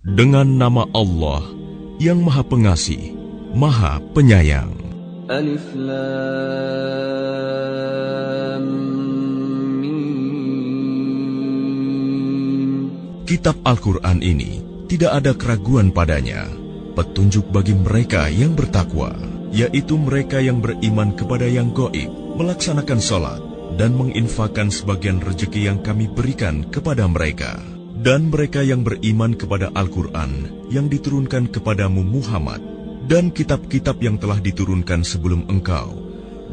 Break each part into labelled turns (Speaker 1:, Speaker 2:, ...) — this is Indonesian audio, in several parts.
Speaker 1: Dengan nama Allah yang Maha Pengasih, Maha Penyayang.
Speaker 2: Alif Lam Mim.
Speaker 1: Kitab Al-Quran ini tidak ada keraguan padanya, petunjuk bagi mereka yang bertakwa, yaitu mereka yang beriman kepada yang gaib, melaksanakan sholat, dan menginfakkan sebagian rezeki yang kami berikan kepada mereka. Dan mereka yang beriman kepada Al-Quran yang diturunkan kepadamu Muhammad, dan kitab-kitab yang telah diturunkan sebelum engkau,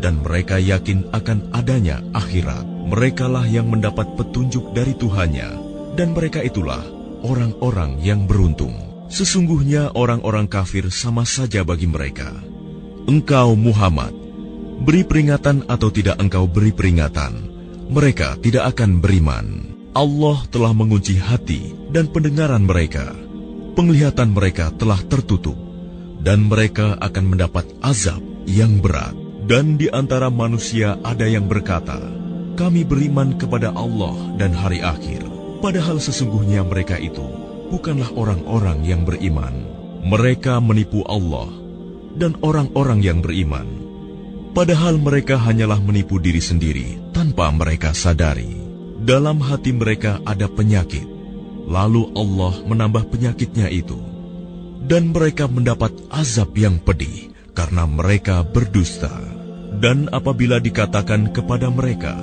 Speaker 1: dan mereka yakin akan adanya akhirat. Merekalah yang mendapat petunjuk dari Tuhannya, dan mereka itulah orang-orang yang beruntung. Sesungguhnya orang-orang kafir sama saja bagi mereka. Engkau Muhammad, beri peringatan atau tidak engkau beri peringatan, mereka tidak akan beriman. Allah telah mengunci hati dan pendengaran mereka. Penglihatan mereka telah tertutup, dan mereka akan mendapat azab yang berat. Dan di antara manusia ada yang berkata, kami beriman kepada Allah dan hari akhir. Padahal sesungguhnya mereka itu bukanlah orang-orang yang beriman. Mereka menipu Allah dan orang-orang yang beriman. Padahal mereka hanyalah menipu diri sendiri tanpa mereka sadari. Dalam hati mereka ada penyakit, lalu Allah menambah penyakitnya itu. Dan mereka mendapat azab yang pedih karena mereka berdusta. Dan apabila dikatakan kepada mereka,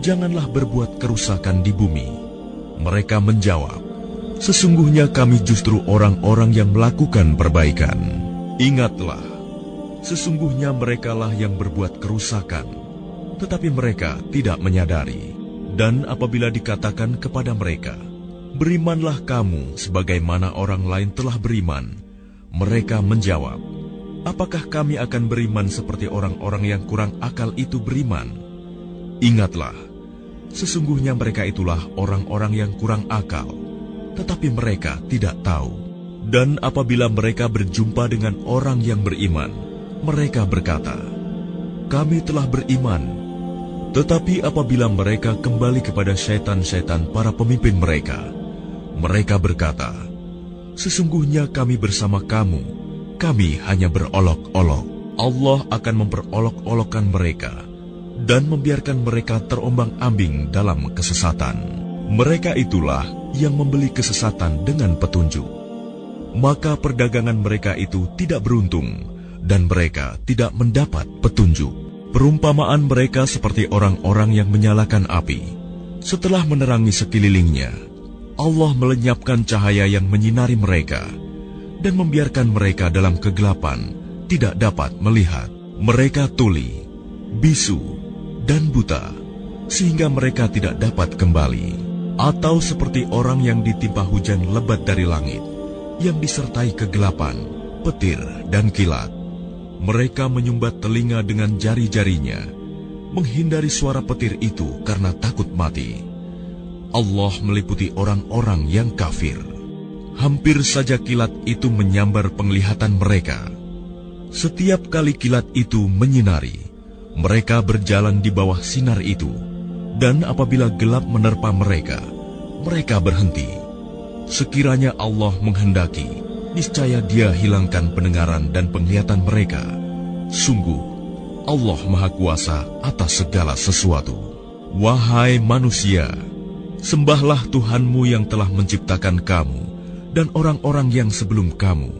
Speaker 1: janganlah berbuat kerusakan di bumi, mereka menjawab, sesungguhnya kami justru orang-orang yang melakukan perbaikan. Ingatlah, sesungguhnya merekalah yang berbuat kerusakan, tetapi mereka tidak menyadari. Dan apabila dikatakan kepada mereka, berimanlah kamu sebagaimana orang lain telah beriman, mereka menjawab, apakah kami akan beriman seperti orang-orang yang kurang akal itu beriman? Ingatlah, sesungguhnya mereka itulah orang-orang yang kurang akal, tetapi mereka tidak tahu. Dan apabila mereka berjumpa dengan orang yang beriman, mereka berkata, kami telah beriman. Tetapi apabila mereka kembali kepada syaitan-syaitan para pemimpin mereka, mereka berkata, sesungguhnya kami bersama kamu, kami hanya berolok-olok. Allah akan memperolok-olokkan mereka dan membiarkan mereka terombang-ambing dalam kesesatan. Mereka itulah yang membeli kesesatan dengan petunjuk. Maka perdagangan mereka itu tidak beruntung, dan mereka tidak mendapat petunjuk. Perumpamaan mereka seperti orang-orang yang menyalakan api. Setelah menerangi sekelilingnya, Allah melenyapkan cahaya yang menyinari mereka dan membiarkan mereka dalam kegelapan, tidak dapat melihat. Mereka tuli, bisu, dan buta, sehingga mereka tidak dapat kembali. Atau seperti orang yang ditimpa hujan lebat dari langit, yang disertai kegelapan, petir, dan kilat. Mereka menyumbat telinga dengan jari-jarinya, menghindari suara petir itu karena takut mati. Allah meliputi orang-orang yang kafir. Hampir saja kilat itu menyambar penglihatan mereka. Setiap kali kilat itu menyinari, mereka berjalan di bawah sinar itu. Dan apabila gelap menerpa mereka, mereka berhenti. Sekiranya Allah menghendaki, niscaya Dia hilangkan pendengaran dan penglihatan mereka. Sungguh, Allah Maha Kuasa atas segala sesuatu. Wahai manusia, sembahlah Tuhanmu yang telah menciptakan kamu dan orang-orang yang sebelum kamu,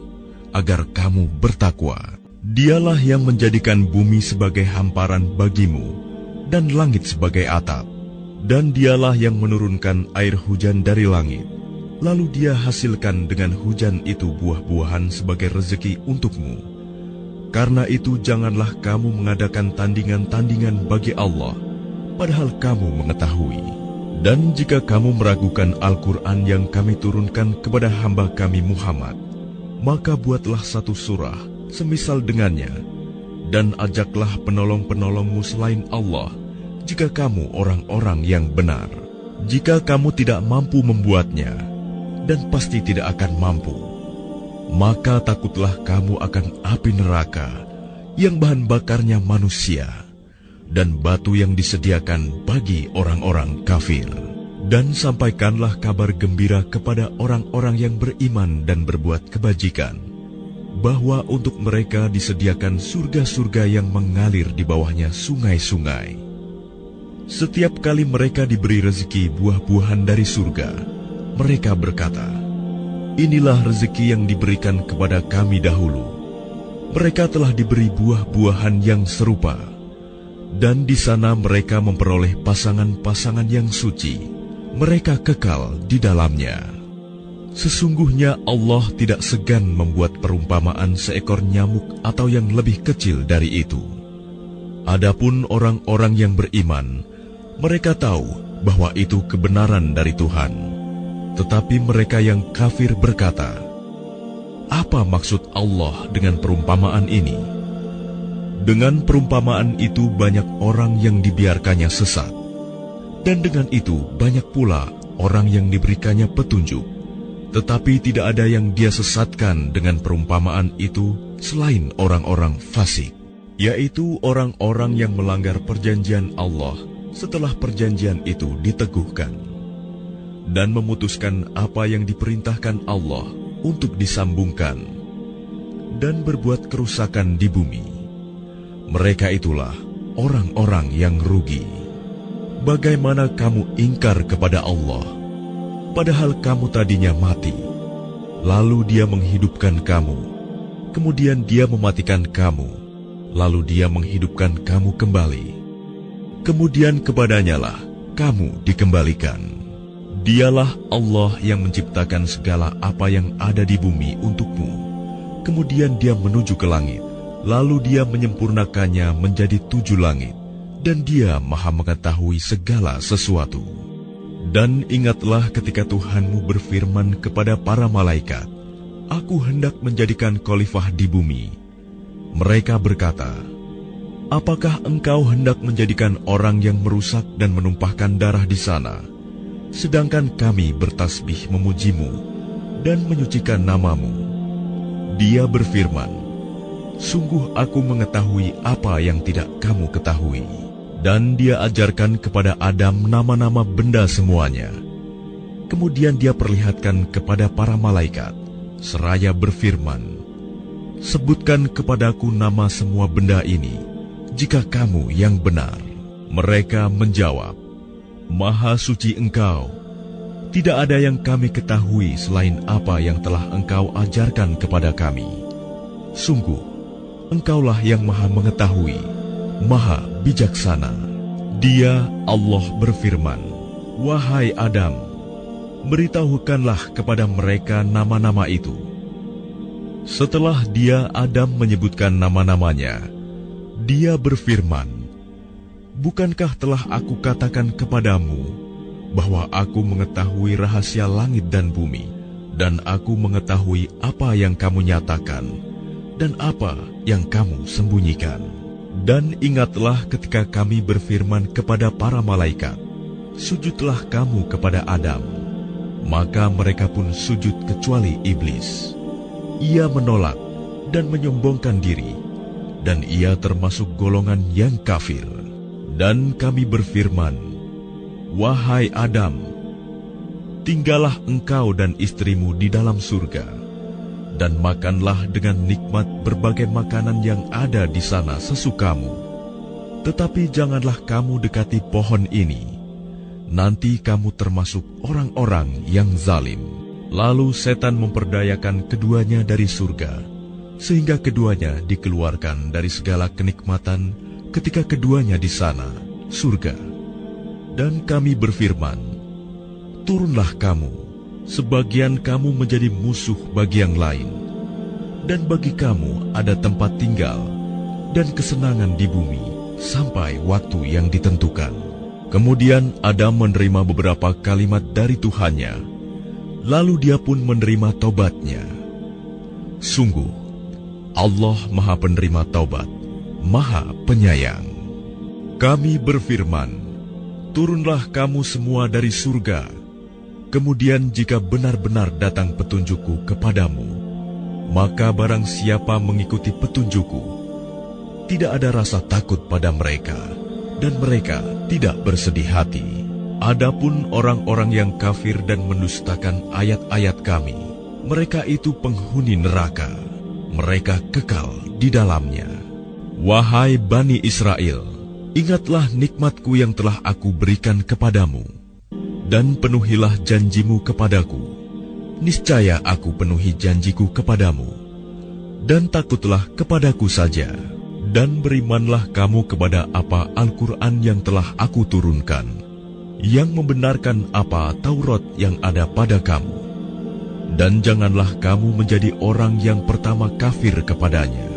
Speaker 1: agar kamu bertakwa. Dialah yang menjadikan bumi sebagai hamparan bagimu dan langit sebagai atap. Dan Dialah yang menurunkan air hujan dari langit. Lalu Dia hasilkan dengan hujan itu buah-buahan sebagai rezeki untukmu. Karena itu janganlah kamu mengadakan tandingan-tandingan bagi Allah, padahal kamu mengetahui. Dan jika kamu meragukan Al-Quran yang kami turunkan kepada hamba kami Muhammad, maka buatlah satu surah semisal dengannya, dan ajaklah penolong-penolongmu selain Allah, jika kamu orang-orang yang benar. Jika kamu tidak mampu membuatnya, dan pasti tidak akan mampu, maka takutlah kamu akan api neraka yang bahan bakarnya manusia dan batu yang disediakan bagi orang-orang kafir. Dan sampaikanlah kabar gembira kepada orang-orang yang beriman dan berbuat kebajikan, bahwa untuk mereka disediakan surga-surga yang mengalir di bawahnya sungai-sungai. Setiap kali mereka diberi rezeki buah-buahan dari surga, mereka berkata, "Inilah rezeki yang diberikan kepada kami dahulu." Mereka telah diberi buah-buahan yang serupa, dan di sana mereka memperoleh pasangan-pasangan yang suci. Mereka kekal di dalamnya. Sesungguhnya Allah tidak segan membuat perumpamaan seekor nyamuk atau yang lebih kecil dari itu. Adapun orang-orang yang beriman, mereka tahu bahwa itu kebenaran dari Tuhan. Tetapi mereka yang kafir berkata, "Apa maksud Allah dengan perumpamaan ini?" Dengan perumpamaan itu banyak orang yang dibiarkannya sesat. Dan dengan itu banyak pula orang yang diberikannya petunjuk, tetapi tidak ada yang dia sesatkan dengan perumpamaan itu selain orang-orang fasik, yaitu orang-orang yang melanggar perjanjian Allah setelah perjanjian itu diteguhkan, dan memutuskan apa yang diperintahkan Allah untuk disambungkan, dan berbuat kerusakan di bumi. Mereka itulah orang-orang yang rugi. Bagaimana kamu ingkar kepada Allah, padahal kamu tadinya mati, lalu Dia menghidupkan kamu, kemudian Dia mematikan kamu, lalu Dia menghidupkan kamu kembali, kemudian kepadanya-lah kamu dikembalikan. Dialah Allah yang menciptakan segala apa yang ada di bumi untukmu, kemudian Dia menuju ke langit, lalu Dia menyempurnakannya menjadi 7 langit. Dan Dia Maha mengetahui segala sesuatu. Dan ingatlah ketika Tuhanmu berfirman kepada para malaikat, "Aku hendak menjadikan khalifah di bumi." Mereka berkata, "Apakah engkau hendak menjadikan orang yang merusak dan menumpahkan darah di sana, sedangkan kami bertasbih memujimu dan menyucikan namamu?" Dia berfirman, "Sungguh aku mengetahui apa yang tidak kamu ketahui." Dan Dia ajarkan kepada Adam nama-nama benda semuanya. Kemudian Dia perlihatkan kepada para malaikat, seraya berfirman, "Sebutkan kepadaku nama semua benda ini, jika kamu yang benar." Mereka menjawab, "Maha suci Engkau. Tidak ada yang kami ketahui selain apa yang telah Engkau ajarkan kepada kami. Sungguh, Engkaulah yang Maha mengetahui, Maha bijaksana." Dia, Allah berfirman, "Wahai Adam, beritahukanlah kepada mereka nama-nama itu." Setelah dia, Adam, menyebutkan nama-namanya, dia berfirman, "Bukankah telah aku katakan kepadamu bahwa aku mengetahui rahasia langit dan bumi, dan aku mengetahui apa yang kamu nyatakan dan apa yang kamu sembunyikan?" Dan ingatlah ketika kami berfirman kepada para malaikat, "Sujudlah kamu kepada Adam." Maka mereka pun sujud kecuali iblis. Ia menolak dan menyombongkan diri, dan ia termasuk golongan yang kafir. Dan kami berfirman, "Wahai Adam, tinggallah engkau dan istrimu di dalam surga, dan makanlah dengan nikmat berbagai makanan yang ada di sana sesukamu. Tetapi janganlah kamu dekati pohon ini, nanti kamu termasuk orang-orang yang zalim." Lalu setan memperdayakan keduanya dari surga, sehingga keduanya dikeluarkan dari segala kenikmatan ketika keduanya di sana, surga. Dan kami berfirman, "Turunlah kamu, sebagian kamu menjadi musuh bagi yang lain, dan bagi kamu ada tempat tinggal dan kesenangan di bumi sampai waktu yang ditentukan." Kemudian Adam menerima beberapa kalimat dari Tuhannya, lalu dia pun menerima taubatnya. Sungguh, Allah Maha Penerima Taubat, Maha Penyayang. Kami berfirman, "Turunlah kamu semua dari surga. Kemudian jika benar-benar datang petunjukku kepadamu, maka barang siapa mengikuti petunjukku, tidak ada rasa takut pada mereka, dan mereka tidak bersedih hati. Adapun orang-orang yang kafir dan mendustakan ayat-ayat kami, mereka itu penghuni neraka. Mereka kekal di dalamnya. Wahai Bani Israel, ingatlah nikmatku yang telah aku berikan kepadamu, dan penuhilah janjimu kepadaku. Niscaya aku penuhi janjiku kepadamu, dan takutlah kepadaku saja, dan berimanlah kamu kepada apa Al-Quran yang telah aku turunkan, yang membenarkan apa Taurat yang ada pada kamu. Dan janganlah kamu menjadi orang yang pertama kafir kepadanya.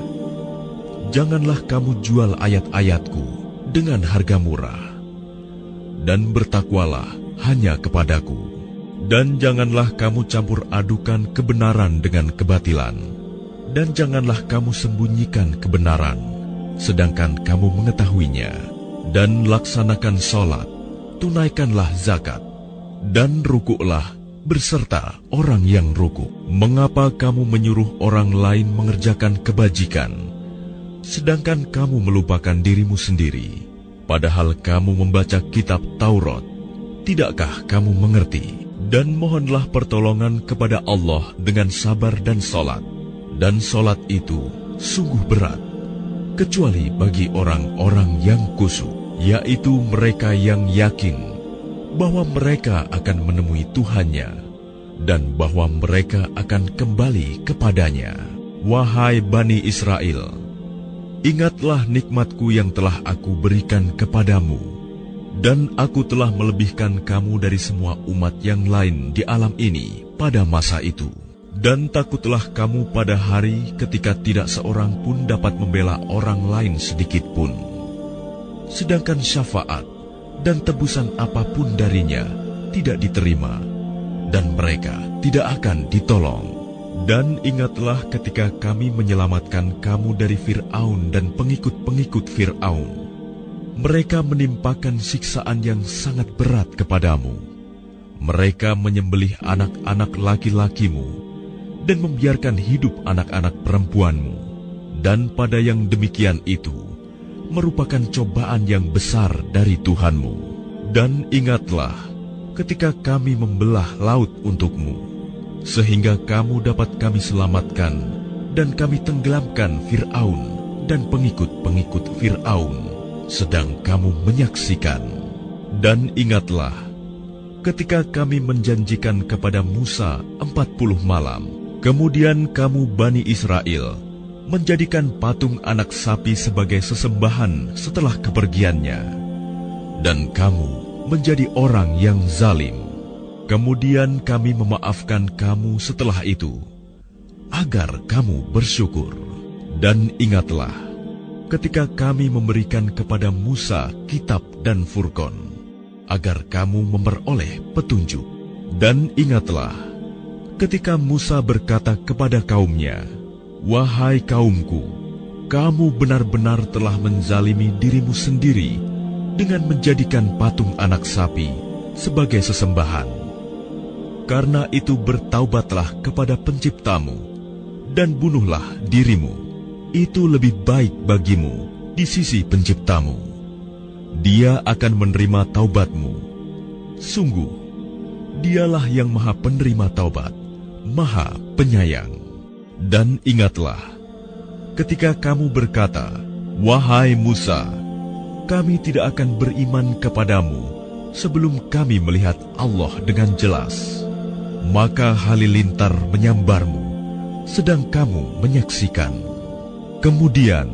Speaker 1: Janganlah kamu jual ayat-ayatku dengan harga murah. Dan bertakwalah hanya kepadaku. Dan janganlah kamu campur adukan kebenaran dengan kebatilan. Dan janganlah kamu sembunyikan kebenaran, sedangkan kamu mengetahuinya. Dan laksanakan sholat, tunaikanlah zakat, dan rukuklah berserta orang yang rukuk. Mengapa kamu menyuruh orang lain mengerjakan kebajikan, sedangkan kamu melupakan dirimu sendiri? Padahal kamu membaca kitab Taurat, tidakkah kamu mengerti? Dan mohonlah pertolongan kepada Allah dengan sabar dan sholat. Dan sholat itu sungguh berat, kecuali bagi orang-orang yang khusyuk, yaitu mereka yang yakin bahwa mereka akan menemui Tuhannya dan bahwa mereka akan kembali kepadanya. Wahai Bani Israel, ingatlah nikmatku yang telah aku berikan kepadamu, dan aku telah melebihkan kamu dari semua umat yang lain di alam ini pada masa itu. Dan takutlah kamu pada hari ketika tidak seorang pun dapat membela orang lain sedikit pun, sedangkan syafaat dan tebusan apapun darinya tidak diterima, dan mereka tidak akan ditolong. Dan ingatlah ketika kami menyelamatkan kamu dari Fir'aun dan pengikut-pengikut Fir'aun. Mereka menimpakan siksaan yang sangat berat kepadamu. Mereka menyembelih anak-anak laki-lakimu dan membiarkan hidup anak-anak perempuanmu. Dan pada yang demikian itu merupakan cobaan yang besar dari Tuhanmu. Dan ingatlah ketika kami membelah laut untukmu, sehingga kamu dapat kami selamatkan, dan kami tenggelamkan Fir'aun dan pengikut-pengikut Fir'aun, sedang kamu menyaksikan. Dan ingatlah ketika kami menjanjikan kepada Musa 40 malam, kemudian kamu Bani Israel menjadikan patung anak sapi sebagai sesembahan setelah kepergiannya, dan kamu menjadi orang yang zalim. Kemudian kami memaafkan kamu setelah itu, agar kamu bersyukur. Dan ingatlah ketika kami memberikan kepada Musa kitab dan Furqan, agar kamu memperoleh petunjuk. Dan ingatlah ketika Musa berkata kepada kaumnya, "Wahai kaumku, kamu benar-benar telah menzalimi dirimu sendiri dengan menjadikan patung anak sapi sebagai sesembahan. Karena itu bertaubatlah kepada penciptamu dan bunuhlah dirimu. Itu lebih baik bagimu di sisi penciptamu. Dia akan menerima taubatmu. Sungguh, dialah yang maha penerima taubat, maha penyayang." Dan ingatlah ketika kamu berkata, "Wahai Musa, kami tidak akan beriman kepadamu sebelum kami melihat Allah dengan jelas." Maka halilintar menyambarmu, sedang kamu menyaksikan. Kemudian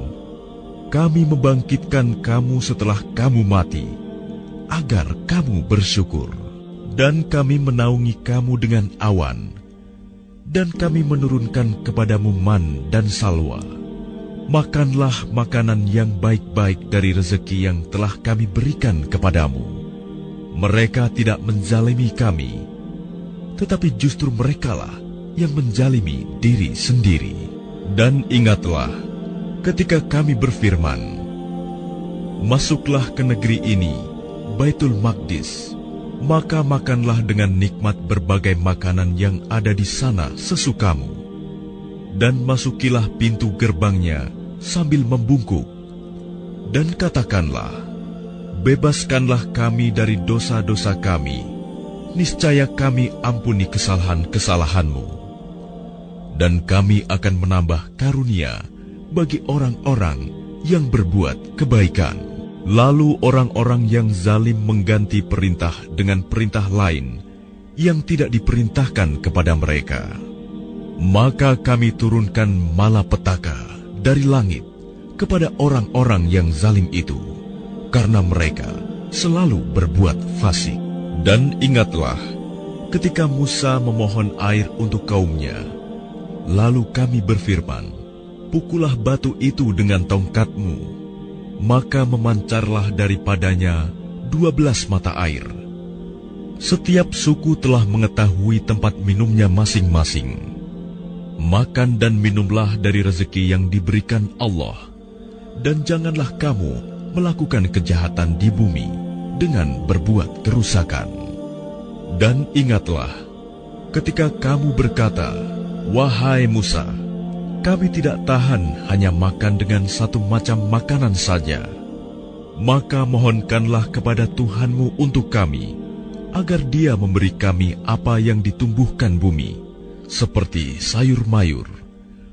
Speaker 1: kami membangkitkan kamu setelah kamu mati, agar kamu bersyukur. Dan kami menaungi kamu dengan awan, dan kami menurunkan kepadamu man dan salwa. Makanlah makanan yang baik-baik dari rezeki yang telah kami berikan kepadamu. Mereka tidak menzalimi kami, tetapi justru merekalah yang menzalimi diri sendiri. Dan ingatlah ketika kami berfirman, "Masuklah ke negeri ini, Baitul Maqdis, maka makanlah dengan nikmat berbagai makanan yang ada di sana sesukamu. Dan masukilah pintu gerbangnya sambil membungkuk. Dan katakanlah, bebaskanlah kami dari dosa-dosa kami, niscaya kami ampuni kesalahan-kesalahan-Mu, dan kami akan menambah karunia bagi orang-orang yang berbuat kebaikan. Lalu orang-orang yang zalim mengganti perintah dengan perintah lain yang tidak diperintahkan kepada mereka. Maka kami turunkan malapetaka dari langit kepada orang-orang yang zalim itu, karena mereka selalu berbuat fasik. Dan ingatlah ketika Musa memohon air untuk kaumnya, lalu kami berfirman, pukullah batu itu dengan tongkatmu, maka memancarlah daripadanya 12 mata air. Setiap suku telah mengetahui tempat minumnya masing-masing. Makan dan minumlah dari rezeki yang diberikan Allah, dan janganlah kamu melakukan kejahatan di bumi dengan berbuat kerusakan. Dan ingatlah ketika kamu berkata, wahai Musa, kami tidak tahan hanya makan dengan satu macam makanan saja. Maka mohonkanlah kepada Tuhanmu untuk kami, agar Dia memberi kami apa yang ditumbuhkan bumi, seperti sayur mayur,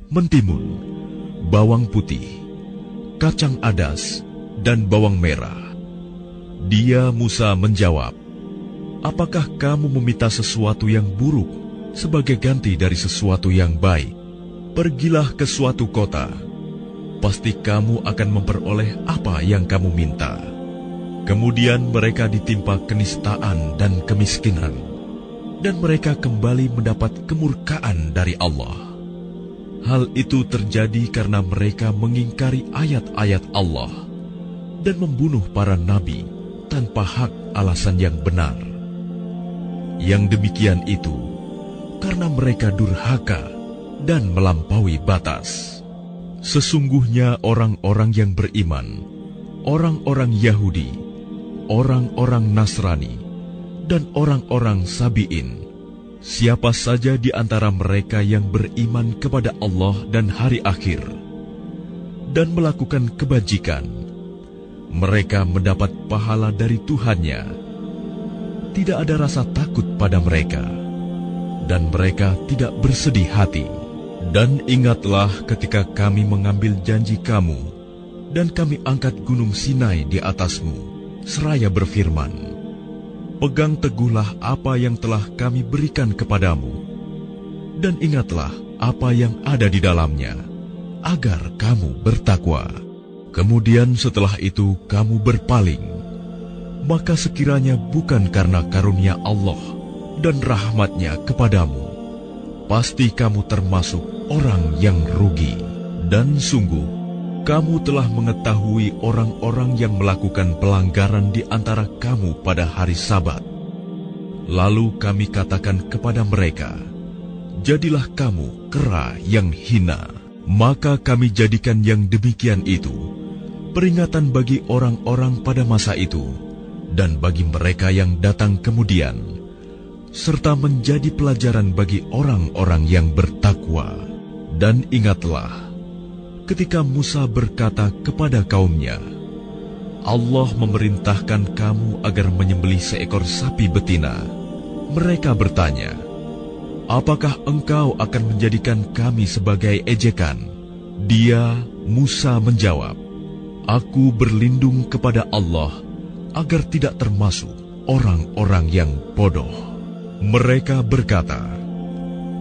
Speaker 1: mentimun, bawang putih, kacang adas, dan bawang merah. Dia Musa menjawab, apakah kamu meminta sesuatu yang buruk sebagai ganti dari sesuatu yang baik? Pergilah ke suatu kota, pasti kamu akan memperoleh apa yang kamu minta. Kemudian mereka ditimpa kenistaan dan kemiskinan, dan mereka kembali mendapat kemurkaan dari Allah. Hal itu terjadi karena mereka mengingkari ayat-ayat Allah dan membunuh para nabi tanpa hak alasan yang benar. Yang demikian itu karena mereka durhaka dan melampaui batas. Sesungguhnya orang-orang yang beriman, orang-orang Yahudi, orang-orang Nasrani, dan orang-orang Sabi'in, siapa saja di antara mereka yang beriman kepada Allah dan hari akhir, dan melakukan kebajikan, mereka mendapat pahala dari Tuhannya. Tidak ada rasa takut pada mereka, dan mereka tidak bersedih hati. Dan ingatlah ketika kami mengambil janji kamu, dan kami angkat gunung Sinai di atasmu, seraya berfirman, pegang teguhlah apa yang telah kami berikan kepadamu, dan ingatlah apa yang ada di dalamnya, agar kamu bertakwa. Kemudian setelah itu kamu berpaling, maka sekiranya bukan karena karunia Allah dan rahmat-Nya kepadamu, pasti kamu termasuk orang yang rugi. Dan sungguh, kamu telah mengetahui orang-orang yang melakukan pelanggaran di antara kamu pada hari Sabat. Lalu kami katakan kepada mereka, jadilah kamu kera yang hina. Maka kami jadikan yang demikian itu peringatan bagi orang-orang pada masa itu, dan bagi mereka yang datang kemudian, serta menjadi pelajaran bagi orang-orang yang bertakwa. Dan ingatlah ketika Musa berkata kepada kaumnya, Allah memerintahkan kamu agar menyembelih seekor sapi betina. Mereka bertanya, apakah engkau akan menjadikan kami sebagai ejekan? Dia, Musa, menjawab, aku berlindung kepada Allah agar tidak termasuk orang-orang yang bodoh. Mereka berkata,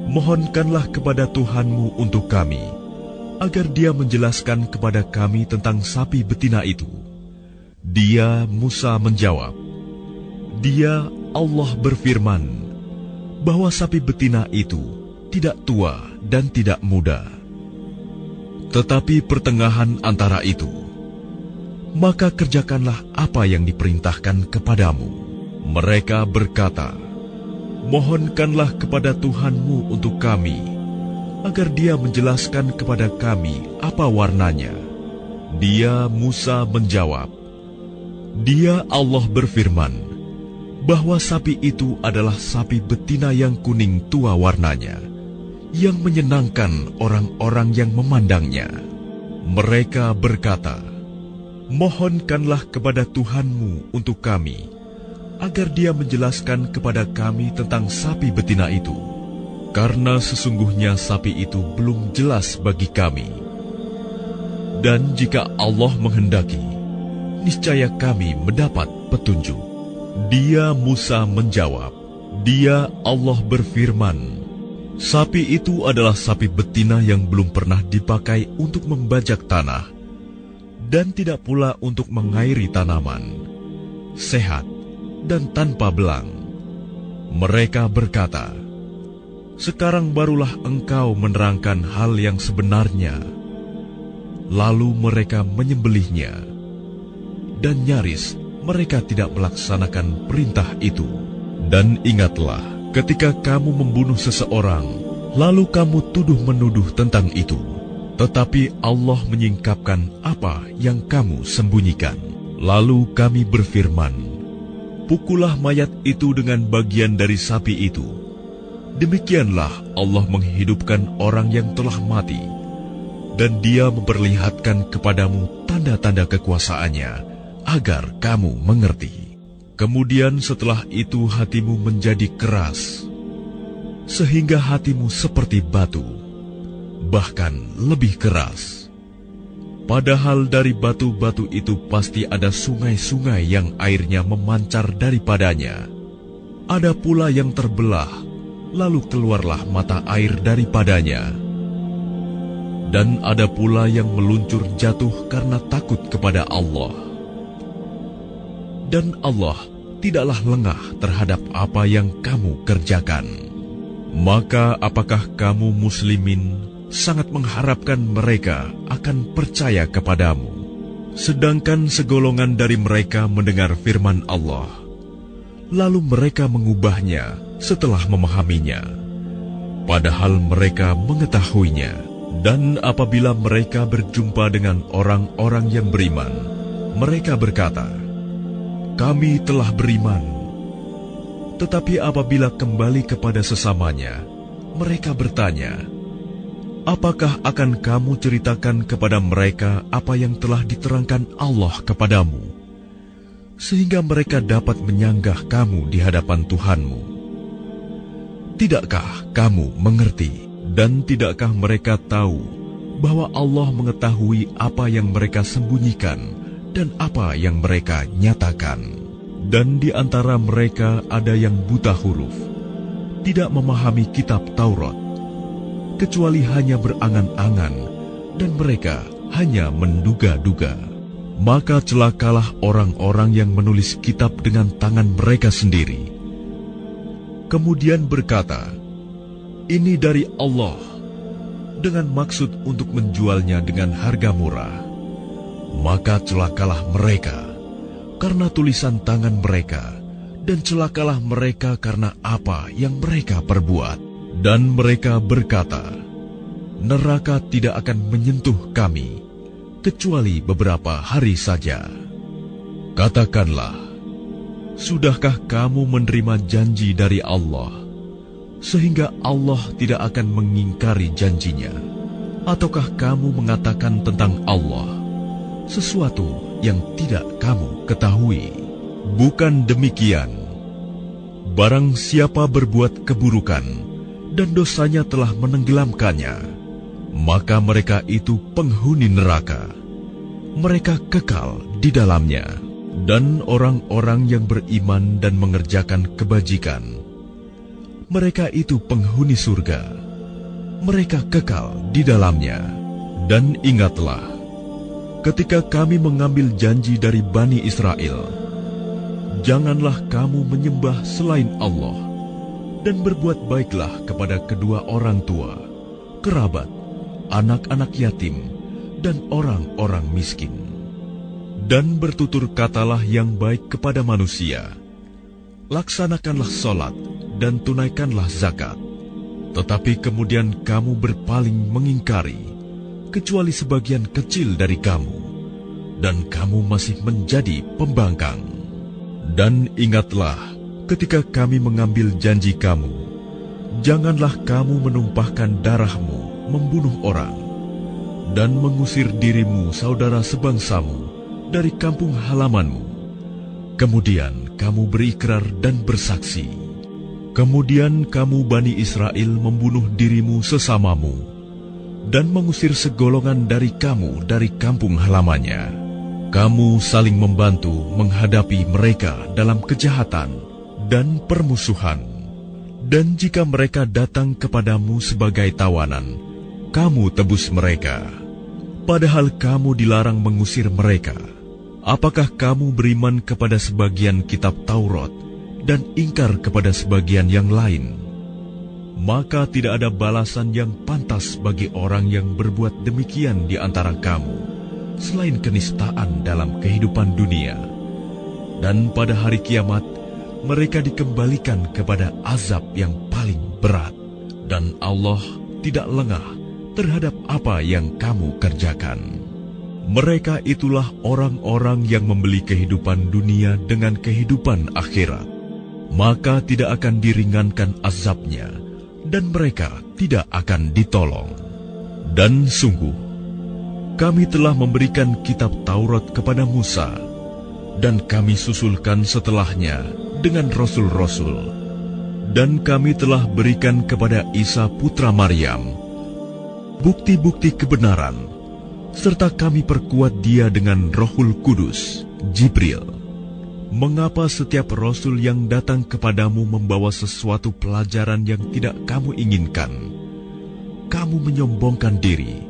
Speaker 1: mohonkanlah kepada Tuhanmu untuk kami, agar Dia menjelaskan kepada kami tentang sapi betina itu. Dia, Musa, menjawab, Dia, Allah, berfirman, bahwa sapi betina itu tidak tua dan tidak muda, tetapi pertengahan antara itu. Maka kerjakanlah apa yang diperintahkan kepadamu. Mereka berkata, mohonkanlah kepada Tuhanmu untuk kami, agar Dia menjelaskan kepada kami apa warnanya. Dia, Musa, menjawab, Dia, Allah, berfirman, bahwa sapi itu adalah sapi betina yang kuning tua warnanya, yang menyenangkan orang-orang yang memandangnya. Mereka berkata, mohonkanlah kepada Tuhanmu untuk kami, agar Dia menjelaskan kepada kami tentang sapi betina itu, karena sesungguhnya sapi itu belum jelas bagi kami. Dan jika Allah menghendaki, niscaya kami mendapat petunjuk." Dia Musa menjawab, "Dia Allah berfirman, sapi itu adalah sapi betina yang belum pernah dipakai untuk membajak tanah, dan tidak pula untuk mengairi tanaman, sehat dan tanpa belang." Mereka berkata, "Sekarang barulah engkau menerangkan hal yang sebenarnya." Lalu mereka menyembelihnya, dan nyaris mereka tidak melaksanakan perintah itu. Dan ingatlah, ketika kamu membunuh seseorang, lalu kamu tuduh-menuduh tentang itu, tetapi Allah menyingkapkan apa yang kamu sembunyikan. Lalu kami berfirman, "Pukullah mayat itu dengan bagian dari sapi itu." Demikianlah Allah menghidupkan orang yang telah mati, dan Dia memperlihatkan kepadamu tanda-tanda kekuasaannya, agar kamu mengerti. Kemudian setelah itu hatimu menjadi keras, sehingga hatimu seperti batu, bahkan lebih keras. Padahal dari batu-batu itu pasti ada sungai-sungai yang airnya memancar daripadanya. Ada pula yang terbelah, lalu keluarlah mata air daripadanya. Dan ada pula yang meluncur jatuh karena takut kepada Allah. Dan Allah tidaklah lengah terhadap apa yang kamu kerjakan. Maka apakah kamu muslimin sangat mengharapkan mereka akan percaya kepadamu, sedangkan segolongan dari mereka mendengar firman Allah, lalu mereka mengubahnya setelah memahaminya, padahal mereka mengetahuinya. Dan apabila mereka berjumpa dengan orang-orang yang beriman, mereka berkata, "Kami telah beriman." Tetapi apabila kembali kepada sesamanya, mereka bertanya, "Apakah akan kamu ceritakan kepada mereka apa yang telah diterangkan Allah kepadamu, sehingga mereka dapat menyanggah kamu di hadapan Tuhanmu? Tidakkah kamu mengerti? Dan tidakkah mereka tahu bahwa Allah mengetahui apa yang mereka sembunyikan dan apa yang mereka nyatakan?" Dan di antara mereka ada yang buta huruf, tidak memahami kitab Taurat, kecuali hanya berangan-angan, dan mereka hanya menduga-duga. Maka celakalah orang-orang yang menulis kitab dengan tangan mereka sendiri, kemudian berkata, "Ini dari Allah," dengan maksud untuk menjualnya dengan harga murah. Maka celakalah mereka karena tulisan tangan mereka, dan celakalah mereka karena apa yang mereka perbuat. Dan mereka berkata, "Neraka tidak akan menyentuh kami, kecuali beberapa hari saja." Katakanlah, sudahkah kamu menerima janji dari Allah, sehingga Allah tidak akan mengingkari janjinya? Ataukah kamu mengatakan tentang Allah sesuatu yang tidak kamu ketahui? Bukan demikian. Barang siapa berbuat keburukan dan dosanya telah menenggelamkannya, maka mereka itu penghuni neraka. Mereka kekal di dalamnya. Dan orang-orang yang beriman dan mengerjakan kebajikan, mereka itu penghuni surga. Mereka kekal di dalamnya. Dan ingatlah, ketika kami mengambil janji dari Bani Israel, janganlah kamu menyembah selain Allah, dan berbuat baiklah kepada kedua orang tua, kerabat, anak-anak yatim, dan orang-orang miskin. Dan bertutur katalah yang baik kepada manusia. Laksanakanlah sholat dan tunaikanlah zakat. Tetapi kemudian kamu berpaling mengingkari, kecuali sebagian kecil dari kamu, dan kamu masih menjadi pembangkang. Dan ingatlah, ketika kami mengambil janji kamu, janganlah kamu menumpahkan darahmu membunuh orang, dan mengusir dirimu saudara sebangsamu dari kampung halamanmu. Kemudian kamu berikrar dan bersaksi. Kemudian kamu Bani Israel membunuh dirimu sesamamu dan mengusir segolongan dari kamu dari kampung halamannya. Kamu saling membantu menghadapi mereka dalam kejahatan dan permusuhan. Dan jika mereka datang kepadamu sebagai tawanan, kamu tebus mereka. Padahal kamu dilarang mengusir mereka. Apakah kamu beriman kepada sebagian kitab Taurat dan ingkar kepada sebagian yang lain? Maka tidak ada balasan yang pantas bagi orang yang berbuat demikian di antara kamu, selain kenistaan dalam kehidupan dunia. Dan pada hari kiamat, mereka dikembalikan kepada azab yang paling berat. Dan Allah tidak lengah terhadap apa yang kamu kerjakan. Mereka itulah orang-orang yang membeli kehidupan dunia dengan kehidupan akhirat. Maka tidak akan diringankan azabnya, dan mereka tidak akan ditolong. Dan sungguh, kami telah memberikan kitab Taurat kepada Musa, dan kami susulkan setelahnya dengan rasul-rasul. Dan kami telah berikan kepada Isa putra Maryam bukti-bukti kebenaran, serta kami perkuat dia dengan Rohul Kudus, Jibril. Mengapa setiap rasul yang datang kepadamu membawa sesuatu pelajaran yang tidak kamu inginkan, kamu menyombongkan diri,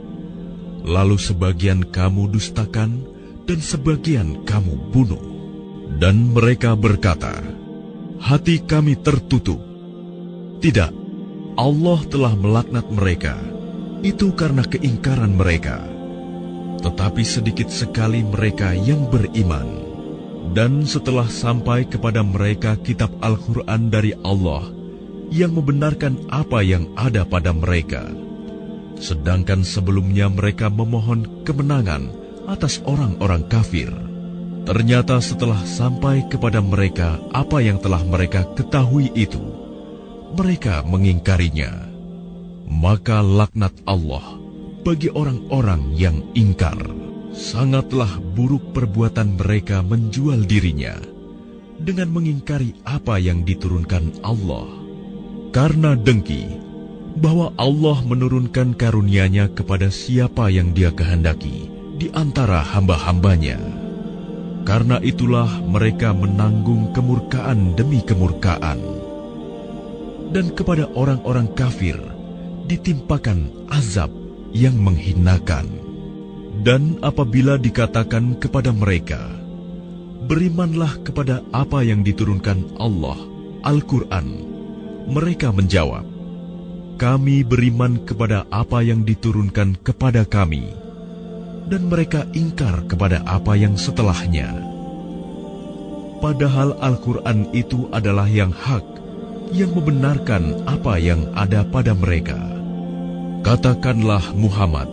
Speaker 1: lalu sebagian kamu dustakan dan sebagian kamu bunuh? Dan mereka berkata, hati kami tertutup. Tidak, Allah telah melaknat mereka. Itu karena keingkaran mereka. Tetapi sedikit sekali mereka yang beriman. Dan setelah sampai kepada mereka kitab Al-Quran dari Allah yang membenarkan apa yang ada pada mereka, sedangkan sebelumnya mereka memohon kemenangan atas orang-orang kafir, ternyata setelah sampai kepada mereka apa yang telah mereka ketahui itu, mereka mengingkarinya. Maka laknat Allah bagi orang-orang yang ingkar. Sangatlah buruk perbuatan mereka menjual dirinya dengan mengingkari apa yang diturunkan Allah, karena dengki bahwa Allah menurunkan karunia-Nya kepada siapa yang Dia kehendaki di antara hamba-hambanya. Karena itulah mereka menanggung kemurkaan demi kemurkaan. Dan kepada orang-orang kafir ditimpakan azab yang menghinakan. Dan apabila dikatakan kepada mereka, berimanlah kepada apa yang diturunkan Allah, Al-Quran, mereka menjawab, kami beriman kepada apa yang diturunkan kepada kami. Dan mereka ingkar kepada apa yang setelahnya. Padahal Al-Quran itu adalah yang hak, yang membenarkan apa yang ada pada mereka. Katakanlah Muhammad,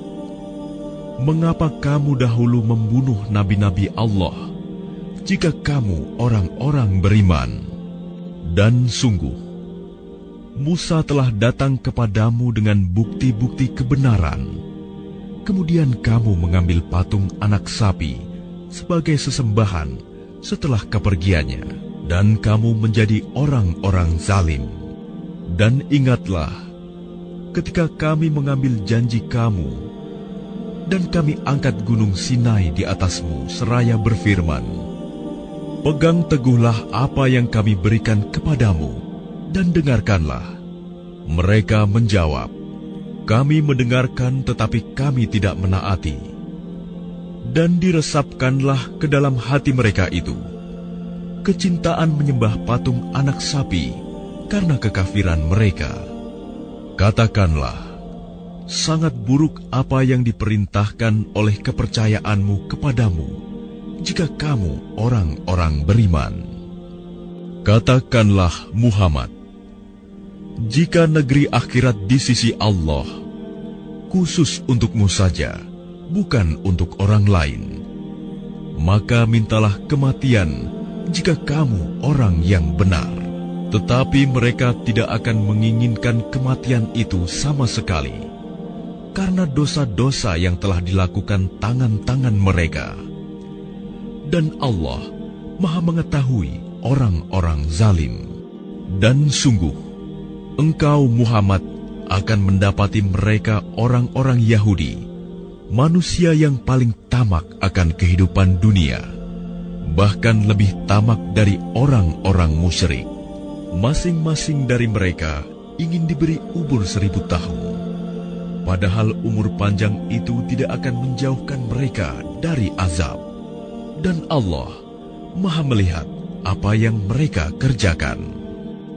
Speaker 1: mengapa kamu dahulu membunuh nabi-nabi Allah, jika kamu orang-orang beriman? Dan sungguh, Musa telah datang kepadamu dengan bukti-bukti kebenaran. Kemudian kamu mengambil patung anak sapi sebagai sesembahan setelah kepergiannya, dan kamu menjadi orang-orang zalim. Dan ingatlah, ketika kami mengambil janji kamu, dan kami angkat gunung Sinai di atasmu seraya berfirman, pegang teguhlah apa yang kami berikan kepadamu, dan dengarkanlah. Mereka menjawab, kami mendengarkan tetapi kami tidak menaati. Dan diresapkanlah ke dalam hati mereka itu kecintaan menyembah patung anak sapi karena kekafiran mereka. Katakanlah, sangat buruk apa yang diperintahkan oleh kepercayaanmu kepadamu, jika kamu orang-orang beriman. Katakanlah Muhammad, jika negeri akhirat di sisi Allah, khusus untukmu saja, bukan untuk orang lain, maka mintalah kematian jika kamu orang yang benar. Tetapi mereka tidak akan menginginkan kematian itu sama sekali, karena dosa-dosa yang telah dilakukan tangan-tangan mereka. dan Allah Maha mengetahui orang-orang zalim. Dan sungguh, engkau Muhammad akan mendapati mereka orang-orang Yahudi, manusia yang paling tamak akan kehidupan dunia, bahkan lebih tamak dari orang-orang musyrik. Masing-masing dari mereka ingin diberi umur 1000 tahun, padahal umur panjang itu tidak akan menjauhkan mereka dari azab. Dan Allah Maha melihat apa yang mereka kerjakan.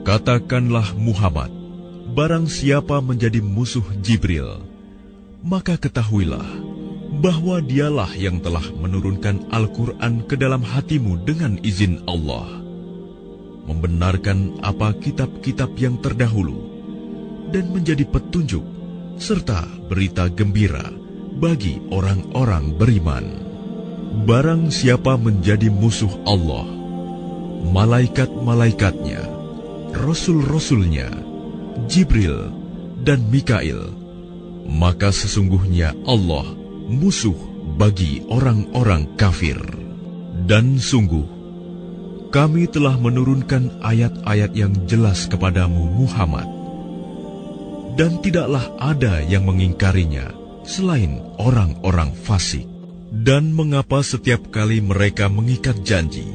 Speaker 1: Katakanlah Muhammad, barang siapa menjadi musuh Jibril, maka ketahuilah bahwa dialah yang telah menurunkan Al-Quran ke dalam hatimu dengan izin Allah, membenarkan apa kitab-kitab yang terdahulu, dan menjadi petunjuk serta berita gembira bagi orang-orang beriman. Barang siapa menjadi musuh Allah, malaikat-malaikatnya, Rasul-Rasulnya, Jibril dan Mikail, maka sesungguhnya Allah musuh bagi orang-orang kafir. Dan sungguh, kami telah menurunkan ayat-ayat yang jelas kepadamu Muhammad, dan tidaklah ada yang mengingkarinya selain orang-orang fasik. Dan mengapa setiap kali mereka mengikat janji,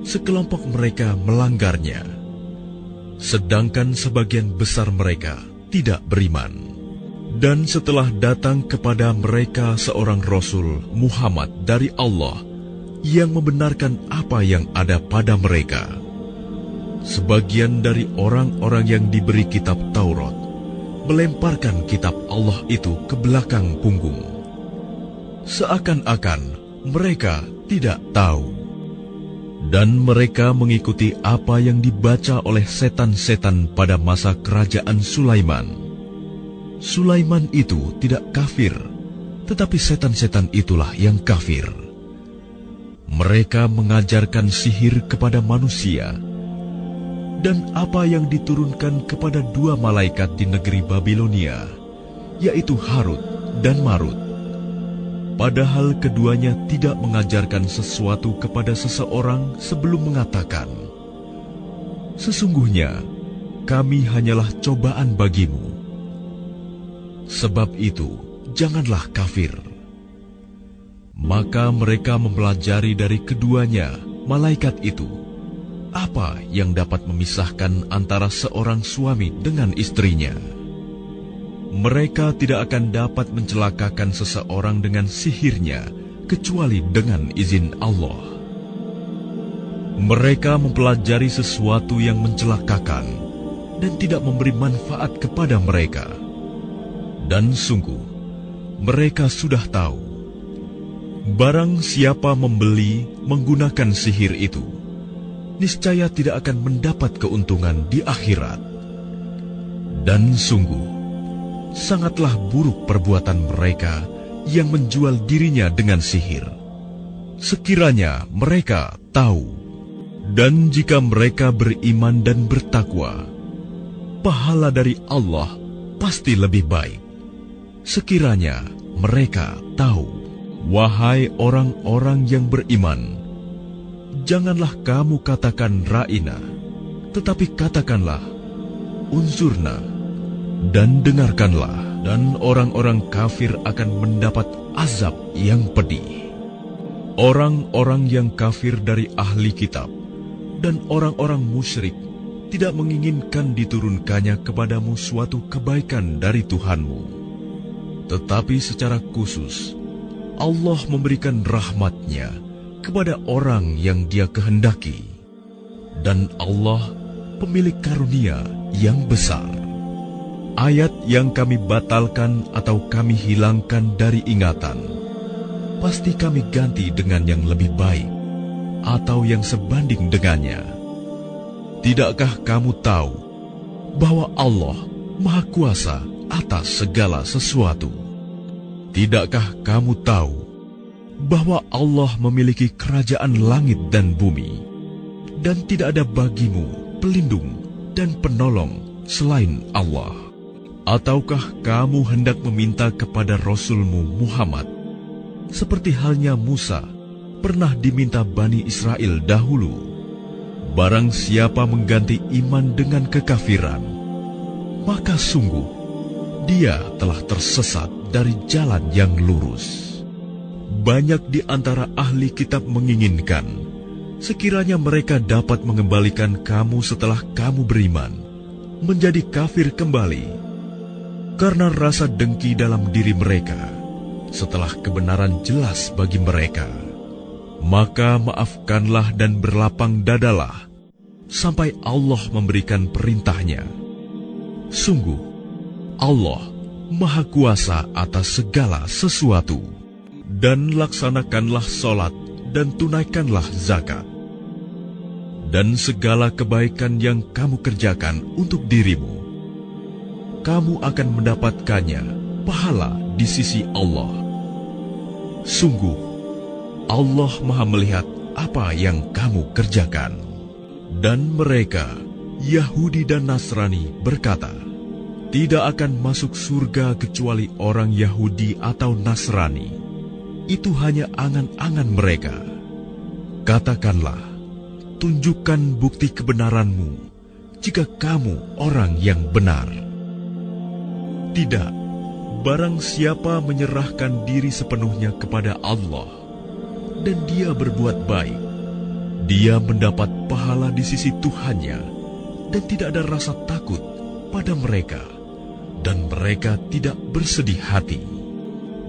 Speaker 1: sekelompok mereka melanggarnya, sedangkan sebagian besar mereka tidak beriman? Dan setelah datang kepada mereka seorang Rasul Muhammad dari Allah yang membenarkan apa yang ada pada mereka, sebagian dari orang-orang yang diberi kitab Taurat melemparkan kitab Allah itu ke belakang punggung, seakan-akan mereka tidak tahu. Dan mereka mengikuti apa yang dibaca oleh setan-setan pada masa kerajaan Sulaiman. Sulaiman itu tidak kafir, tetapi setan-setan itulah yang kafir. Mereka mengajarkan sihir kepada manusia, dan apa yang diturunkan kepada 2 malaikat di negeri Babilonia, yaitu Harut dan Marut. Padahal keduanya tidak mengajarkan sesuatu kepada seseorang sebelum mengatakan, sesungguhnya kami hanyalah cobaan bagimu. Sebab itu, janganlah kafir. Maka mereka mempelajari dari keduanya, malaikat itu, apa yang dapat memisahkan antara seorang suami dengan istrinya. Mereka tidak akan dapat mencelakakan seseorang dengan sihirnya, kecuali dengan izin Allah. Mereka mempelajari sesuatu yang mencelakakan dan tidak memberi manfaat kepada mereka. Dan sungguh, mereka sudah tahu, barang siapa membeli menggunakan sihir itu, niscaya tidak akan mendapat keuntungan di akhirat. Dan sungguh, sangatlah buruk perbuatan mereka yang menjual dirinya dengan sihir. Sekiranya mereka tahu. Dan jika mereka beriman dan bertakwa, pahala dari Allah pasti lebih baik. Sekiranya mereka tahu. Wahai orang-orang yang beriman, janganlah kamu katakan ra'ina, tetapi katakanlah unzurna, dan dengarkanlah, dan orang-orang kafir akan mendapat azab yang pedih. Orang-orang yang kafir dari ahli kitab dan orang-orang musyrik tidak menginginkan diturunkannya kepadamu suatu kebaikan dari Tuhanmu. Tetapi secara khusus, Allah memberikan rahmat-Nya kepada orang yang Dia kehendaki. Dan Allah pemilik karunia yang besar. Ayat yang kami batalkan atau kami hilangkan dari ingatan, pasti kami ganti dengan yang lebih baik, atau yang sebanding dengannya. Tidakkah kamu tahu bahwa Allah Maha Kuasa atas segala sesuatu? Tidakkah kamu tahu bahwa Allah memiliki kerajaan langit dan bumi, dan tidak ada bagimu pelindung dan penolong selain Allah? Ataukah kamu hendak meminta kepada Rasulmu Muhammad, seperti halnya Musa, pernah diminta Bani Israel dahulu. Barang siapa mengganti iman dengan kekafiran, maka sungguh dia telah tersesat dari jalan yang lurus. Banyak di antara ahli kitab menginginkan sekiranya mereka dapat mengembalikan kamu setelah kamu beriman, menjadi kafir kembali, karena rasa dengki dalam diri mereka setelah kebenaran jelas bagi mereka. Maka maafkanlah dan berlapang dadalah sampai Allah memberikan perintahnya. Sungguh, Allah Maha Kuasa atas segala sesuatu. Dan laksanakanlah sholat dan tunaikanlah zakat. Dan segala kebaikan yang kamu kerjakan untuk dirimu, kamu akan mendapatkannya pahala di sisi Allah. Sungguh, Allah Maha melihat apa yang kamu kerjakan. Dan mereka, Yahudi dan Nasrani, berkata, tidak akan masuk surga kecuali orang Yahudi atau Nasrani. Itu hanya angan-angan mereka. Katakanlah, tunjukkan bukti kebenaranmu jika kamu orang yang benar. Tidak, barang siapa menyerahkan diri sepenuhnya kepada Allah dan dia berbuat baik, dia mendapat pahala di sisi Tuhannya dan tidak ada rasa takut pada mereka, dan mereka tidak bersedih hati.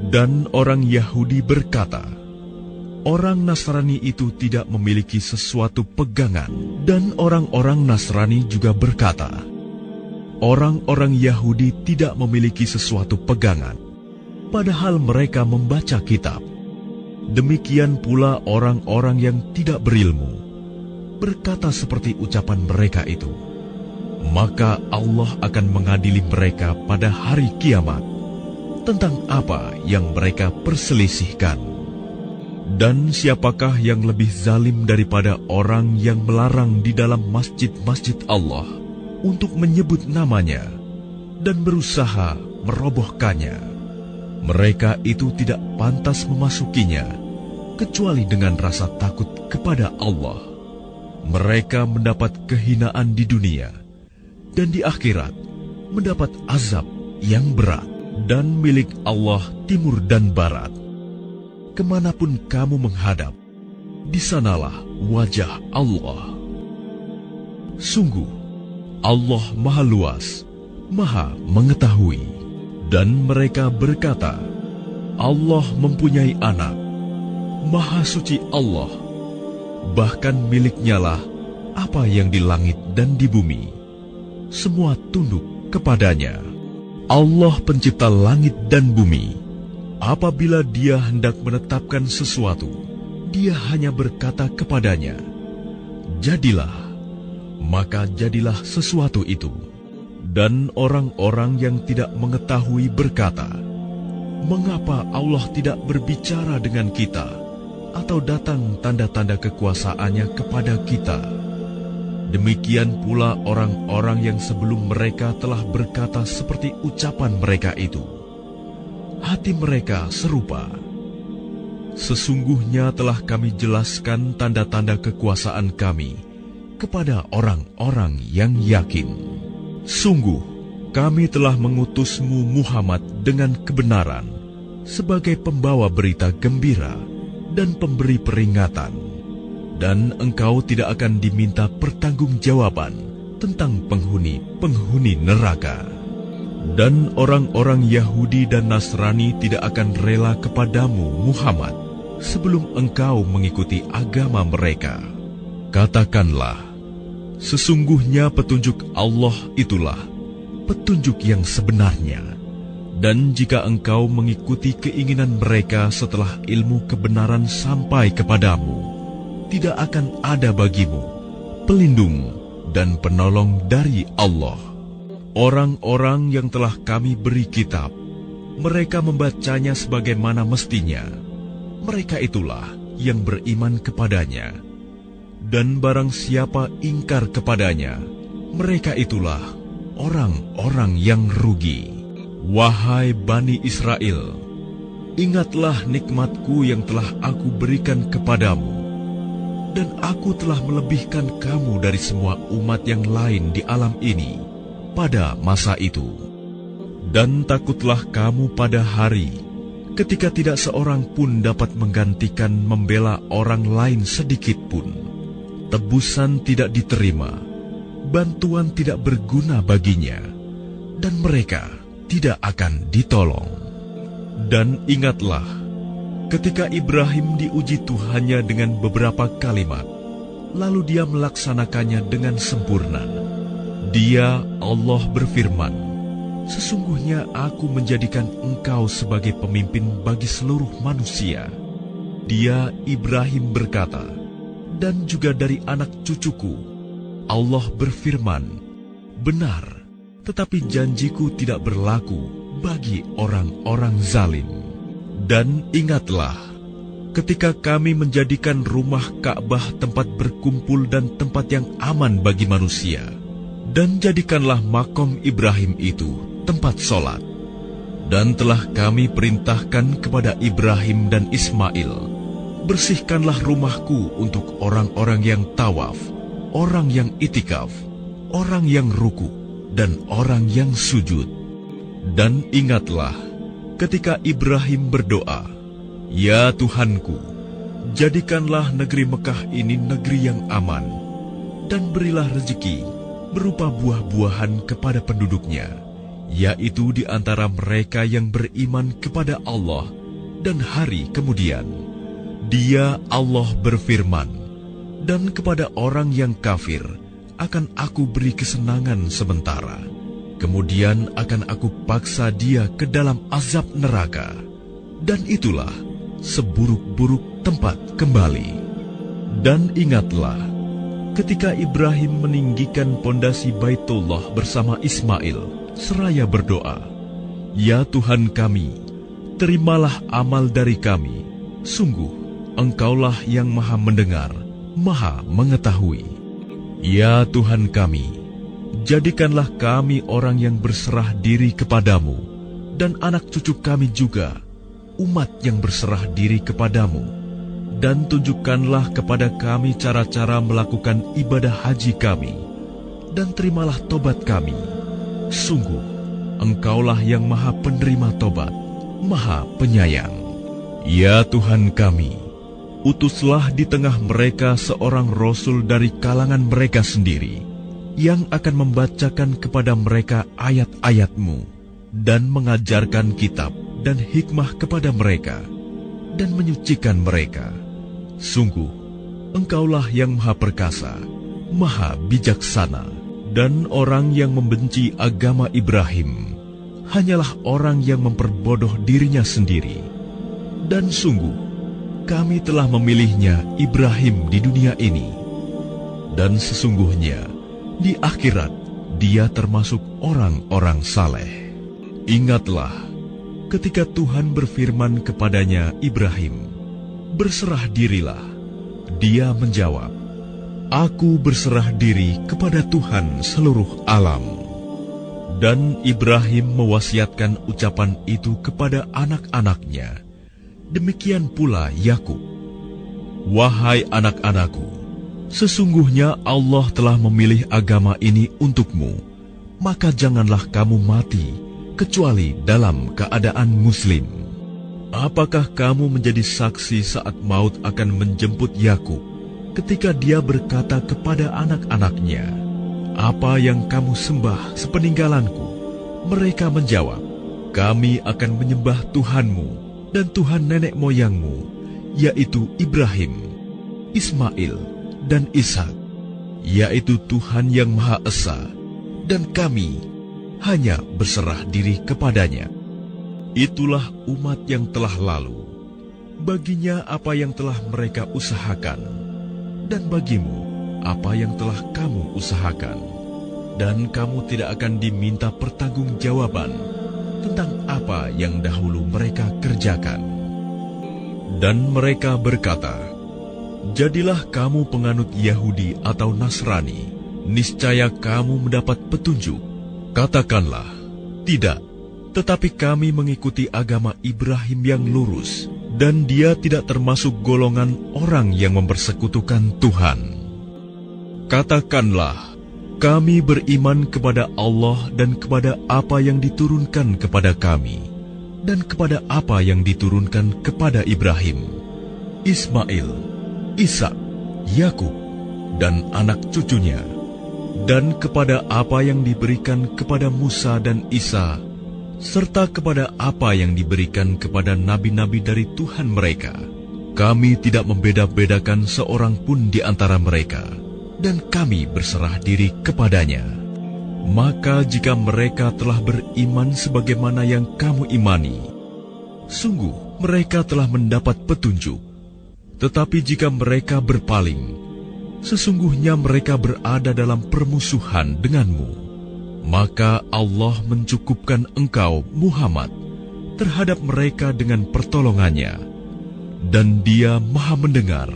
Speaker 1: Dan orang Yahudi berkata, orang Nasrani itu tidak memiliki sesuatu pegangan. Dan orang-orang Nasrani juga berkata, orang-orang Yahudi tidak memiliki sesuatu pegangan, padahal mereka membaca kitab. Demikian pula orang-orang yang tidak berilmu berkata seperti ucapan mereka itu. Maka Allah akan mengadili mereka pada hari kiamat tentang apa yang mereka perselisihkan. Dan siapakah yang lebih zalim daripada orang yang melarang di dalam masjid-masjid Allah untuk menyebut namanya dan berusaha merobohkannya? Mereka itu tidak pantas memasukinya kecuali dengan rasa takut kepada Allah. Mereka mendapat kehinaan di dunia, dan di akhirat mendapat azab yang berat. Dan milik Allah timur dan barat. Kemanapun kamu menghadap, di sanalah wajah Allah. Sungguh, Allah Maha Luas, Maha Mengetahui. Dan mereka berkata, Allah mempunyai anak. Maha suci Allah, bahkan miliknya lah apa yang di langit dan di bumi. Semua tunduk kepadanya. Allah pencipta langit dan bumi. Apabila dia hendak menetapkan sesuatu, dia hanya berkata kepadanya, jadilah, maka jadilah sesuatu itu. Dan orang-orang yang tidak mengetahui berkata, mengapa Allah tidak berbicara dengan kita atau datang tanda-tanda kekuasaannya kepada kita? Demikian pula orang-orang yang sebelum mereka telah berkata seperti ucapan mereka itu. Hati mereka serupa. Sesungguhnya telah kami jelaskan tanda-tanda kekuasaan kami kepada orang-orang yang yakin. Sungguh, kami telah mengutusmu Muhammad dengan kebenaran sebagai pembawa berita gembira dan pemberi peringatan. Dan engkau tidak akan diminta pertanggungjawaban tentang penghuni-penghuni neraka. Dan orang-orang Yahudi dan Nasrani tidak akan rela kepadamu Muhammad sebelum engkau mengikuti agama mereka. Katakanlah, sesungguhnya petunjuk Allah itulah petunjuk yang sebenarnya. Dan jika engkau mengikuti keinginan mereka setelah ilmu kebenaran sampai kepadamu, tidak akan ada bagimu pelindung dan penolong dari Allah. Orang-orang yang telah kami beri kitab, mereka membacanya sebagaimana mestinya. Mereka itulah yang beriman kepadanya. Dan barang siapa ingkar kepadanya, mereka itulah orang-orang yang rugi. Wahai Bani Israel, ingatlah nikmatku yang telah aku berikan kepadamu, dan aku telah melebihkan kamu dari semua umat yang lain di alam ini pada masa itu. Dan takutlah kamu pada hari ketika tidak seorang pun dapat menggantikan membela orang lain sedikit pun. Tebusan tidak diterima, bantuan tidak berguna baginya, dan mereka tidak akan ditolong. Dan ingatlah, ketika Ibrahim diuji Tuhannya dengan beberapa kalimat, lalu dia melaksanakannya dengan sempurna. Dia, Allah, berfirman, "Sesungguhnya aku menjadikan engkau sebagai pemimpin bagi seluruh manusia." Dia, Ibrahim, berkata, "Dan juga dari anak cucuku." Allah berfirman, "Benar, tetapi janjiku tidak berlaku bagi orang-orang zalim." Dan ingatlah, ketika kami menjadikan rumah Ka'bah tempat berkumpul dan tempat yang aman bagi manusia, dan jadikanlah makom Ibrahim itu tempat sholat. Dan telah kami perintahkan kepada Ibrahim dan Ismail, "Bersihkanlah rumahku untuk orang-orang yang tawaf, orang yang itikaf, orang yang ruku, dan orang yang sujud." Dan ingatlah, ketika Ibrahim berdoa, "Ya Tuhanku, jadikanlah negeri Mekah ini negeri yang aman, dan berilah rezeki berupa buah-buahan kepada penduduknya, yaitu di antara mereka yang beriman kepada Allah dan hari kemudian." Dia, Allah, berfirman, "Dan kepada orang yang kafir akan aku beri kesenangan sementara, kemudian akan aku paksa dia ke dalam azab neraka, dan itulah seburuk-buruk tempat kembali." Dan ingatlah, ketika Ibrahim meninggikan pondasi Baitullah bersama Ismail, seraya berdoa, "Ya Tuhan kami, terimalah amal dari kami. Sungguh, Engkaulah yang Maha Mendengar, Maha Mengetahui. Ya Tuhan kami, jadikanlah kami orang yang berserah diri kepadamu, dan anak cucu kami juga umat yang berserah diri kepadamu. Dan tunjukkanlah kepada kami cara-cara melakukan ibadah haji kami, dan terimalah tobat kami. Sungguh, Engkaulah yang Maha Penerima Tobat, Maha Penyayang. Ya Tuhan kami, utuslah di tengah mereka seorang Rasul dari kalangan mereka sendiri, yang akan membacakan kepada mereka ayat-ayat-Mu, dan mengajarkan kitab dan hikmah kepada mereka, dan menyucikan mereka. Sungguh, Engkaulah yang Maha Perkasa, Maha Bijaksana." Dan orang yang membenci agama Ibrahim hanyalah orang yang memperbodoh dirinya sendiri. Dan sungguh, kami telah memilihnya Ibrahim di dunia ini, dan sesungguhnya di akhirat dia termasuk orang-orang saleh. Ingatlah, ketika Tuhan berfirman kepadanya, "Ibrahim, berserah dirilah." Dia menjawab, "Aku berserah diri kepada Tuhan seluruh alam." Dan Ibrahim mewasiatkan ucapan itu kepada anak-anaknya. Demikian pula Yakub. "Wahai anak-anakku, sesungguhnya Allah telah memilih agama ini untukmu, maka janganlah kamu mati kecuali dalam keadaan muslim." Apakah kamu menjadi saksi saat maut akan menjemput Yakub, ketika dia berkata kepada anak-anaknya, "Apa yang kamu sembah sepeninggalanku?" Mereka menjawab, "Kami akan menyembah Tuhanmu dan Tuhan nenek moyangmu, yaitu Ibrahim, Ismail, dan Ishak, yaitu Tuhan yang Maha Esa, dan kami hanya berserah diri kepadanya." Itulah umat yang telah lalu. Baginya apa yang telah mereka usahakan, dan bagimu apa yang telah kamu usahakan. Dan kamu tidak akan diminta pertanggungjawaban tentang apa yang dahulu mereka kerjakan. Dan mereka berkata, "Jadilah kamu penganut Yahudi atau Nasrani, niscaya kamu mendapat petunjuk." Katakanlah, "Tidak, Tetapi kami mengikuti agama Ibrahim yang lurus, dan dia tidak termasuk golongan orang yang mempersekutukan Tuhan. Katakanlah, kami beriman kepada Allah dan kepada apa yang diturunkan kepada kami, dan kepada apa yang diturunkan kepada Ibrahim, Ismail, Ishak, Yakub, dan anak cucunya, dan kepada apa yang diberikan kepada Musa dan Isa, serta kepada apa yang diberikan kepada nabi-nabi dari Tuhan mereka. Kami tidak membeda-bedakan seorang pun di antara mereka, dan kami berserah diri kepadanya. Maka jika mereka telah beriman sebagaimana yang kamu imani, sungguh mereka telah mendapat petunjuk. Tetapi jika mereka berpaling, sesungguhnya mereka berada dalam permusuhan denganmu. Maka Allah mencukupkan engkau, Muhammad, terhadap mereka dengan pertolongannya, dan Dia Maha Mendengar,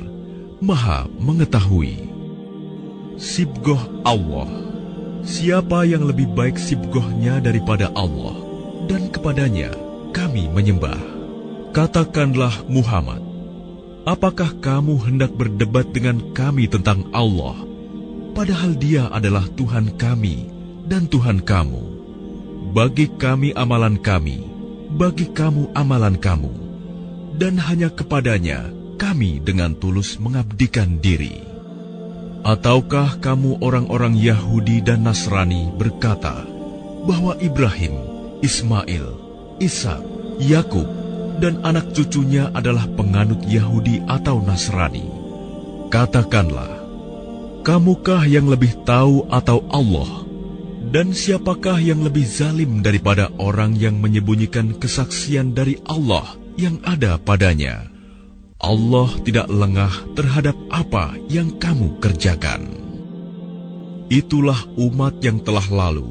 Speaker 1: Maha Mengetahui. Sibgoh Allah. Siapa yang lebih baik sibgohnya daripada Allah, dan kepadanya kami menyembah. Katakanlah, Muhammad, apakah kamu hendak berdebat dengan kami tentang Allah, padahal Dia adalah Tuhan kami dan Tuhan kamu? Bagi kami amalan kami, bagi kamu amalan kamu, dan hanya kepadanya kami dengan tulus mengabdikan diri. Ataukah kamu orang-orang Yahudi dan Nasrani berkata bahwa Ibrahim, Ismail, Ishak, Yakub, dan anak cucunya adalah penganut Yahudi atau Nasrani? Katakanlah, kamukah yang lebih tahu atau Allah? Dan siapakah yang lebih zalim daripada orang yang menyembunyikan kesaksian dari Allah yang ada padanya? Allah tidak lengah terhadap apa yang kamu kerjakan. Itulah umat yang telah lalu.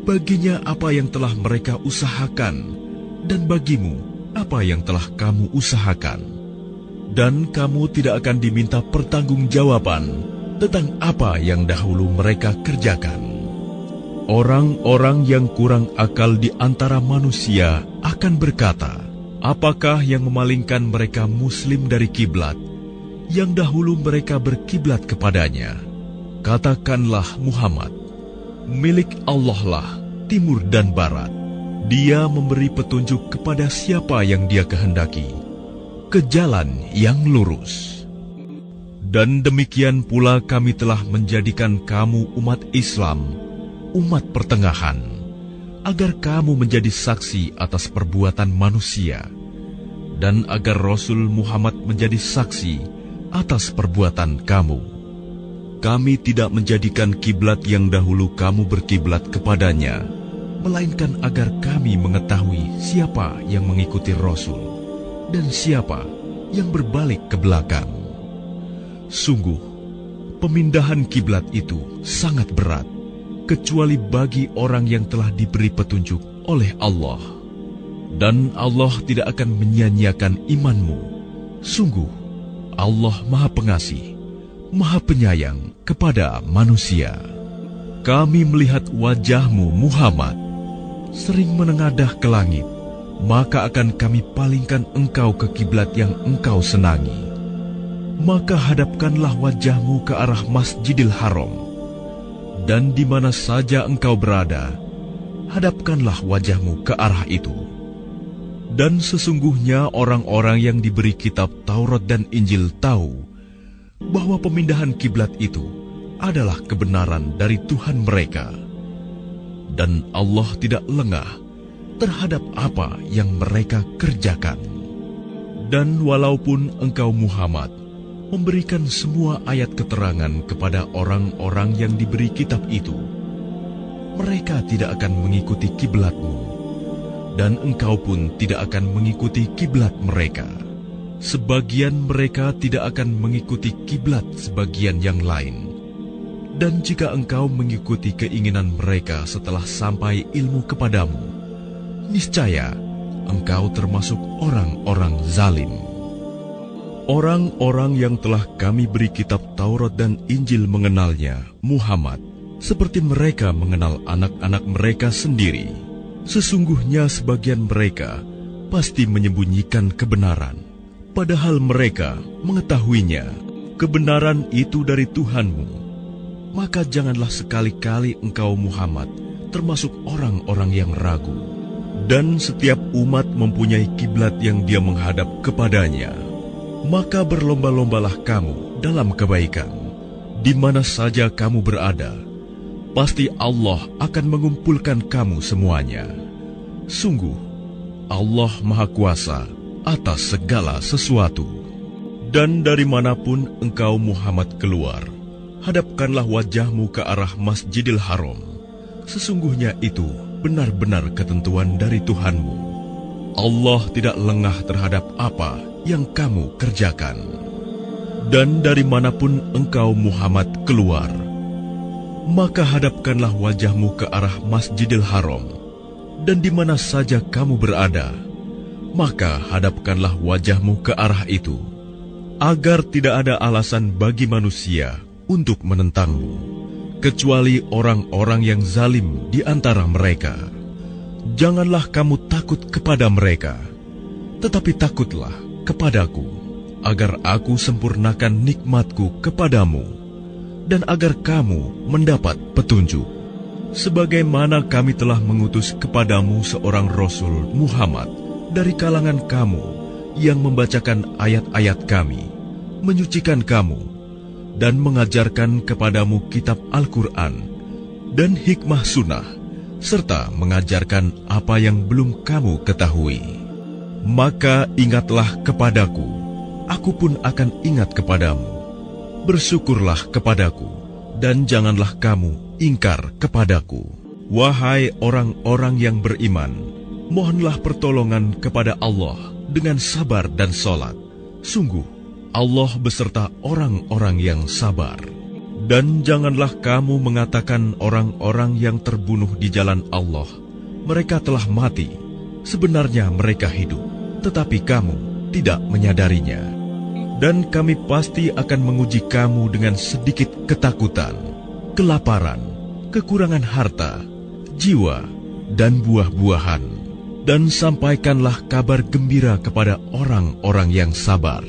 Speaker 1: Baginya apa yang telah mereka usahakan, dan bagimu apa yang telah kamu usahakan. Dan kamu tidak akan diminta pertanggungjawaban tentang apa yang dahulu mereka kerjakan. Orang-orang yang kurang akal di antara manusia akan berkata, apakah yang memalingkan mereka muslim dari kiblat yang dahulu mereka berkiblat kepadanya? Katakanlah, Muhammad, milik Allah lah timur dan barat. Dia memberi petunjuk kepada siapa yang Dia kehendaki ke jalan yang lurus. Dan demikian pula kami telah menjadikan kamu umat Islam, umat pertengahan, agar kamu menjadi saksi atas perbuatan manusia, dan agar Rasul Muhammad menjadi saksi atas perbuatan kamu. Kami tidak menjadikan kiblat yang dahulu kamu berkiblat kepadanya, melainkan agar kami mengetahui siapa yang mengikuti Rasul dan siapa yang berbalik ke belakang. Sungguh, pemindahan kiblat itu sangat berat, kecuali bagi orang yang telah diberi petunjuk oleh Allah. Dan Allah tidak akan menyia-nyiakan imanmu. Sungguh, Allah Maha Pengasih, Maha Penyayang kepada manusia. Kami melihat wajahmu, Muhammad, sering menengadah ke langit, maka akan kami palingkan engkau ke kiblat yang engkau senangi. Maka hadapkanlah wajahmu ke arah Masjidil Haram, dan di mana saja engkau berada, hadapkanlah wajahmu ke arah itu. Dan sesungguhnya orang-orang yang diberi kitab Taurat dan Injil tahu bahwa pemindahan kiblat itu adalah kebenaran dari Tuhan mereka. Dan Allah tidak lengah terhadap apa yang mereka kerjakan. Dan walaupun engkau, Muhammad, memberikan semua ayat keterangan kepada orang-orang yang diberi kitab itu, mereka tidak akan mengikuti kiblatmu, dan engkau pun tidak akan mengikuti kiblat mereka. Sebagian mereka tidak akan mengikuti kiblat sebagian yang lain. Dan jika engkau mengikuti keinginan mereka setelah sampai ilmu kepadamu, niscaya engkau termasuk orang-orang zalim. Orang-orang yang telah kami beri kitab Taurat dan Injil mengenalnya, Muhammad, seperti mereka mengenal anak-anak mereka sendiri. Sesungguhnya sebagian mereka pasti menyembunyikan kebenaran, padahal mereka mengetahuinya. Kebenaran itu dari Tuhanmu. Maka janganlah sekali-kali engkau Muhammad termasuk orang-orang yang ragu. Dan setiap umat mempunyai kiblat yang dia menghadap kepadanya. Maka berlomba-lombalah kamu dalam kebaikan. Di mana saja kamu berada, pasti Allah akan mengumpulkan kamu semuanya. Sungguh, Allah Maha Kuasa atas segala sesuatu. Dan dari manapun engkau Muhammad keluar, hadapkanlah wajahmu ke arah Masjidil Haram. Sesungguhnya itu benar-benar ketentuan dari Tuhanmu. Allah tidak lengah terhadap apa yang kamu kerjakan. Dan dari manapun engkau Muhammad keluar, maka hadapkanlah wajahmu ke arah Masjidil Haram. Dan di mana saja kamu berada, maka hadapkanlah wajahmu ke arah itu, agar tidak ada alasan bagi manusia untuk menentangmu, kecuali orang-orang yang zalim di antara mereka. Janganlah kamu takut kepada mereka, tetapi takutlah kepadaku, agar aku sempurnakan nikmatku kepadamu, dan agar kamu mendapat petunjuk. Sebagaimana kami telah mengutus kepadamu seorang Rasul Muhammad dari kalangan kamu, yang membacakan ayat-ayat kami, menyucikan kamu, dan mengajarkan kepadamu kitab Al-Quran dan hikmah sunnah, serta mengajarkan apa yang belum kamu ketahui. Maka ingatlah kepadaku, aku pun akan ingat kepadamu. Bersyukurlah kepadaku, dan janganlah kamu ingkar kepadaku. Wahai orang-orang yang beriman, mohonlah pertolongan kepada Allah dengan sabar dan salat. Sungguh, Allah beserta orang-orang yang sabar. Dan janganlah kamu mengatakan orang-orang yang terbunuh di jalan Allah, mereka telah mati. Sebenarnya mereka hidup, tetapi kamu tidak menyadarinya. Dan kami pasti akan menguji kamu dengan sedikit ketakutan, kelaparan, kekurangan harta, jiwa, dan buah-buahan. Dan sampaikanlah kabar gembira kepada orang-orang yang sabar,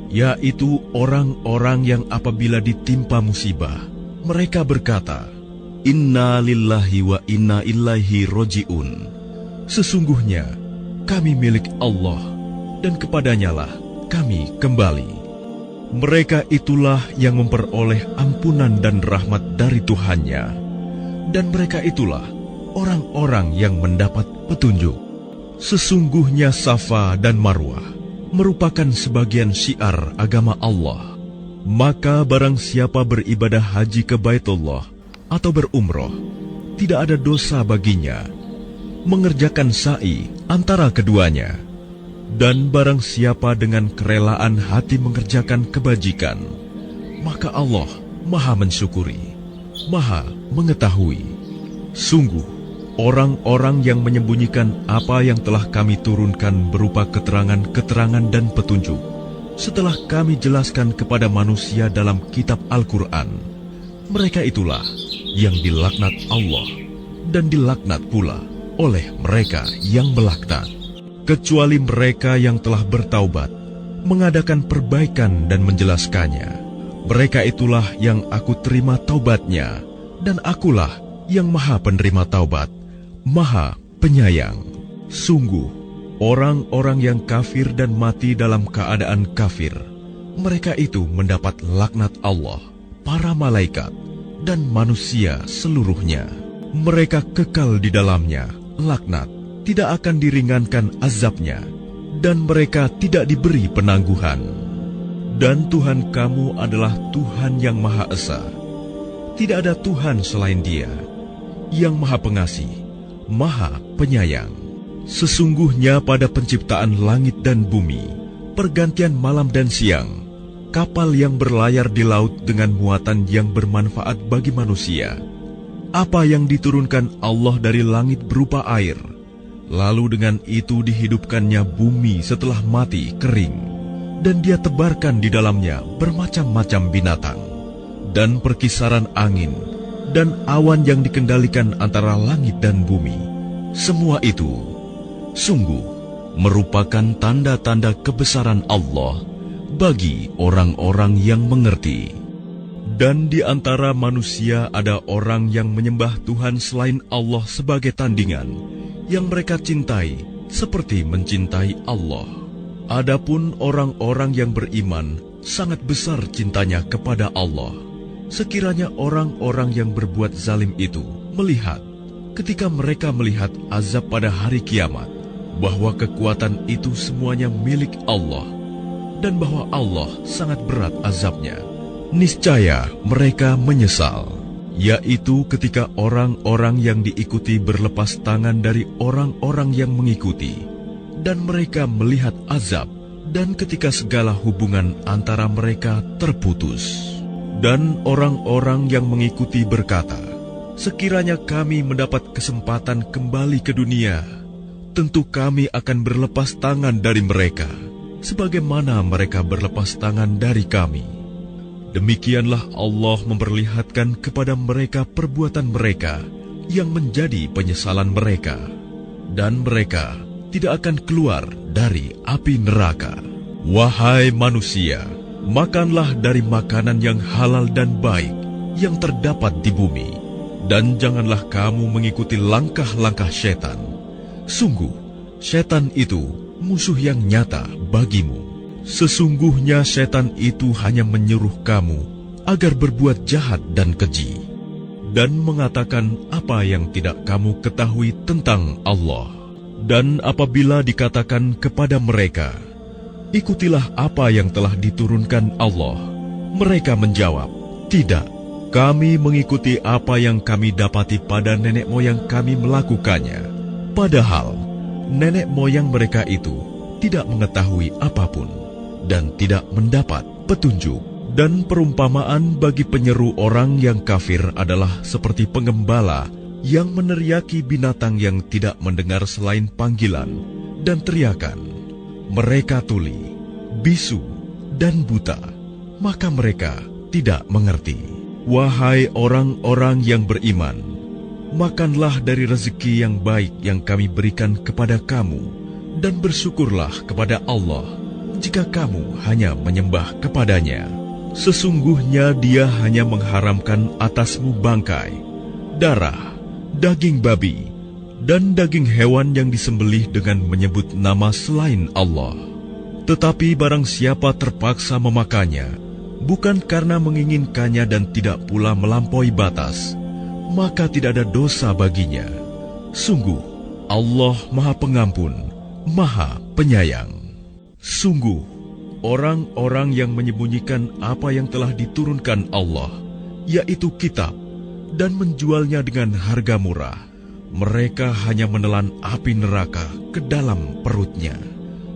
Speaker 1: yaitu orang-orang yang apabila ditimpa musibah, mereka berkata, Inna lillahi wa inna ilaihi roji'un. Sesungguhnya kami milik Allah, dan kepadanyalah kami kembali. Mereka itulah yang memperoleh ampunan dan rahmat dari Tuhannya, dan mereka itulah orang-orang yang mendapat petunjuk. Sesungguhnya Safa dan Marwah merupakan sebagian syiar agama Allah. Maka barang siapa beribadah haji ke Baitullah atau berumroh, tidak ada dosa baginya mengerjakan sa'i antara keduanya. Dan barang siapa dengan kerelaan hati mengerjakan kebajikan, maka Allah Maha mensyukuri, Maha mengetahui. Sungguh, orang-orang yang menyembunyikan apa yang telah kami turunkan berupa keterangan-keterangan dan petunjuk, setelah kami jelaskan kepada manusia dalam kitab Al-Quran, mereka itulah yang dilaknat Allah, dan dilaknat pula oleh mereka yang melaknat. Kecuali mereka yang telah bertaubat, mengadakan perbaikan dan menjelaskannya. Mereka itulah yang aku terima taubatnya, dan akulah yang Maha penerima taubat, Maha penyayang. Sungguh, orang-orang yang kafir dan mati dalam keadaan kafir, mereka itu mendapat laknat Allah, para malaikat, dan manusia seluruhnya. Mereka kekal di dalamnya, laknat, tidak akan diringankan azabnya, dan mereka tidak diberi penangguhan. Dan Tuhan kamu adalah Tuhan yang Maha Esa. Tidak ada Tuhan selain Dia, yang Maha Pengasih, Maha Penyayang. Sesungguhnya pada penciptaan langit dan bumi, pergantian malam dan siang, kapal yang berlayar di laut dengan muatan yang bermanfaat bagi manusia, apa yang diturunkan Allah dari langit berupa air, lalu dengan itu dihidupkannya bumi setelah mati kering, dan Dia tebarkan di dalamnya bermacam-macam binatang, dan perkisaran angin, dan awan yang dikendalikan antara langit dan bumi, Semua itu sungguh merupakan tanda-tanda kebesaran Allah bagi orang-orang yang mengerti. Dan di antara manusia ada orang yang menyembah Tuhan selain Allah sebagai tandingan, yang mereka cintai seperti mencintai Allah. Adapun orang-orang yang beriman sangat besar cintanya kepada Allah. Sekiranya orang-orang yang berbuat zalim itu melihat, ketika mereka melihat azab pada hari kiamat, bahwa kekuatan itu semuanya milik Allah, dan bahwa Allah sangat berat azabnya, niscaya mereka menyesal, yaitu ketika orang-orang yang diikuti berlepas tangan dari orang-orang yang mengikuti, dan mereka melihat azab, dan ketika segala hubungan antara mereka terputus. Dan orang-orang yang mengikuti berkata, sekiranya kami mendapat kesempatan kembali ke dunia, tentu kami akan berlepas tangan dari mereka, sebagaimana mereka berlepas tangan dari kami. Demikianlah Allah memperlihatkan kepada mereka perbuatan mereka yang menjadi penyesalan mereka, dan mereka tidak akan keluar dari api neraka. Wahai manusia, makanlah dari makanan yang halal dan baik yang terdapat di bumi, dan janganlah kamu mengikuti langkah-langkah setan. Sungguh, setan itu musuh yang nyata bagimu. Sesungguhnya setan itu hanya menyuruh kamu agar berbuat jahat dan keji, dan mengatakan apa yang tidak kamu ketahui tentang Allah. Dan apabila dikatakan kepada mereka, ikutilah apa yang telah diturunkan Allah, mereka menjawab, tidak, kami mengikuti apa yang kami dapati pada nenek moyang kami melakukannya. Padahal nenek moyang mereka itu tidak mengetahui apapun dan tidak mendapat petunjuk. Dan perumpamaan bagi penyeru orang yang kafir adalah seperti pengembala yang meneriaki binatang yang tidak mendengar selain panggilan dan teriakan. Mereka tuli, bisu, dan buta, maka mereka tidak mengerti. Wahai orang-orang yang beriman, makanlah dari rezeki yang baik yang kami berikan kepada kamu, dan bersyukurlah kepada Allah jika kamu hanya menyembah kepadanya. Sesungguhnya Dia hanya mengharamkan atasmu bangkai, darah, daging babi, dan daging hewan yang disembelih dengan menyebut nama selain Allah. Tetapi barang siapa terpaksa memakannya, bukan karena menginginkannya dan tidak pula melampaui batas, maka tidak ada dosa baginya. Sungguh, Allah Maha Pengampun, Maha Penyayang. Sungguh, orang-orang yang menyembunyikan apa yang telah diturunkan Allah, yaitu kitab, dan menjualnya dengan harga murah, mereka hanya menelan api neraka ke dalam perutnya.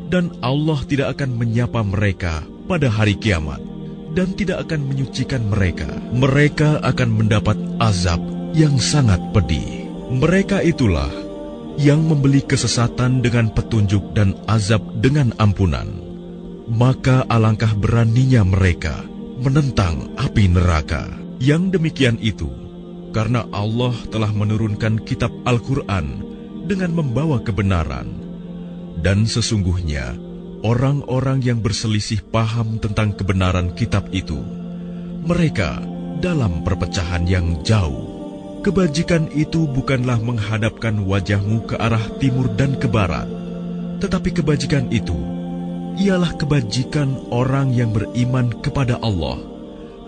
Speaker 1: Dan Allah tidak akan menyapa mereka pada hari kiamat, dan tidak akan menyucikan mereka. Mereka akan mendapat azab yang sangat pedih. Mereka itulah yang membeli kesesatan dengan petunjuk dan azab dengan ampunan. Maka alangkah beraninya mereka menentang api neraka. Yang demikian itu karena Allah telah menurunkan kitab Al-Quran dengan membawa kebenaran. Dan sesungguhnya orang-orang yang berselisih paham tentang kebenaran kitab itu, mereka dalam perpecahan yang jauh. Kebajikan itu bukanlah menghadapkan wajahmu ke arah timur dan ke barat, tetapi kebajikan itu ialah kebajikan orang yang beriman kepada Allah,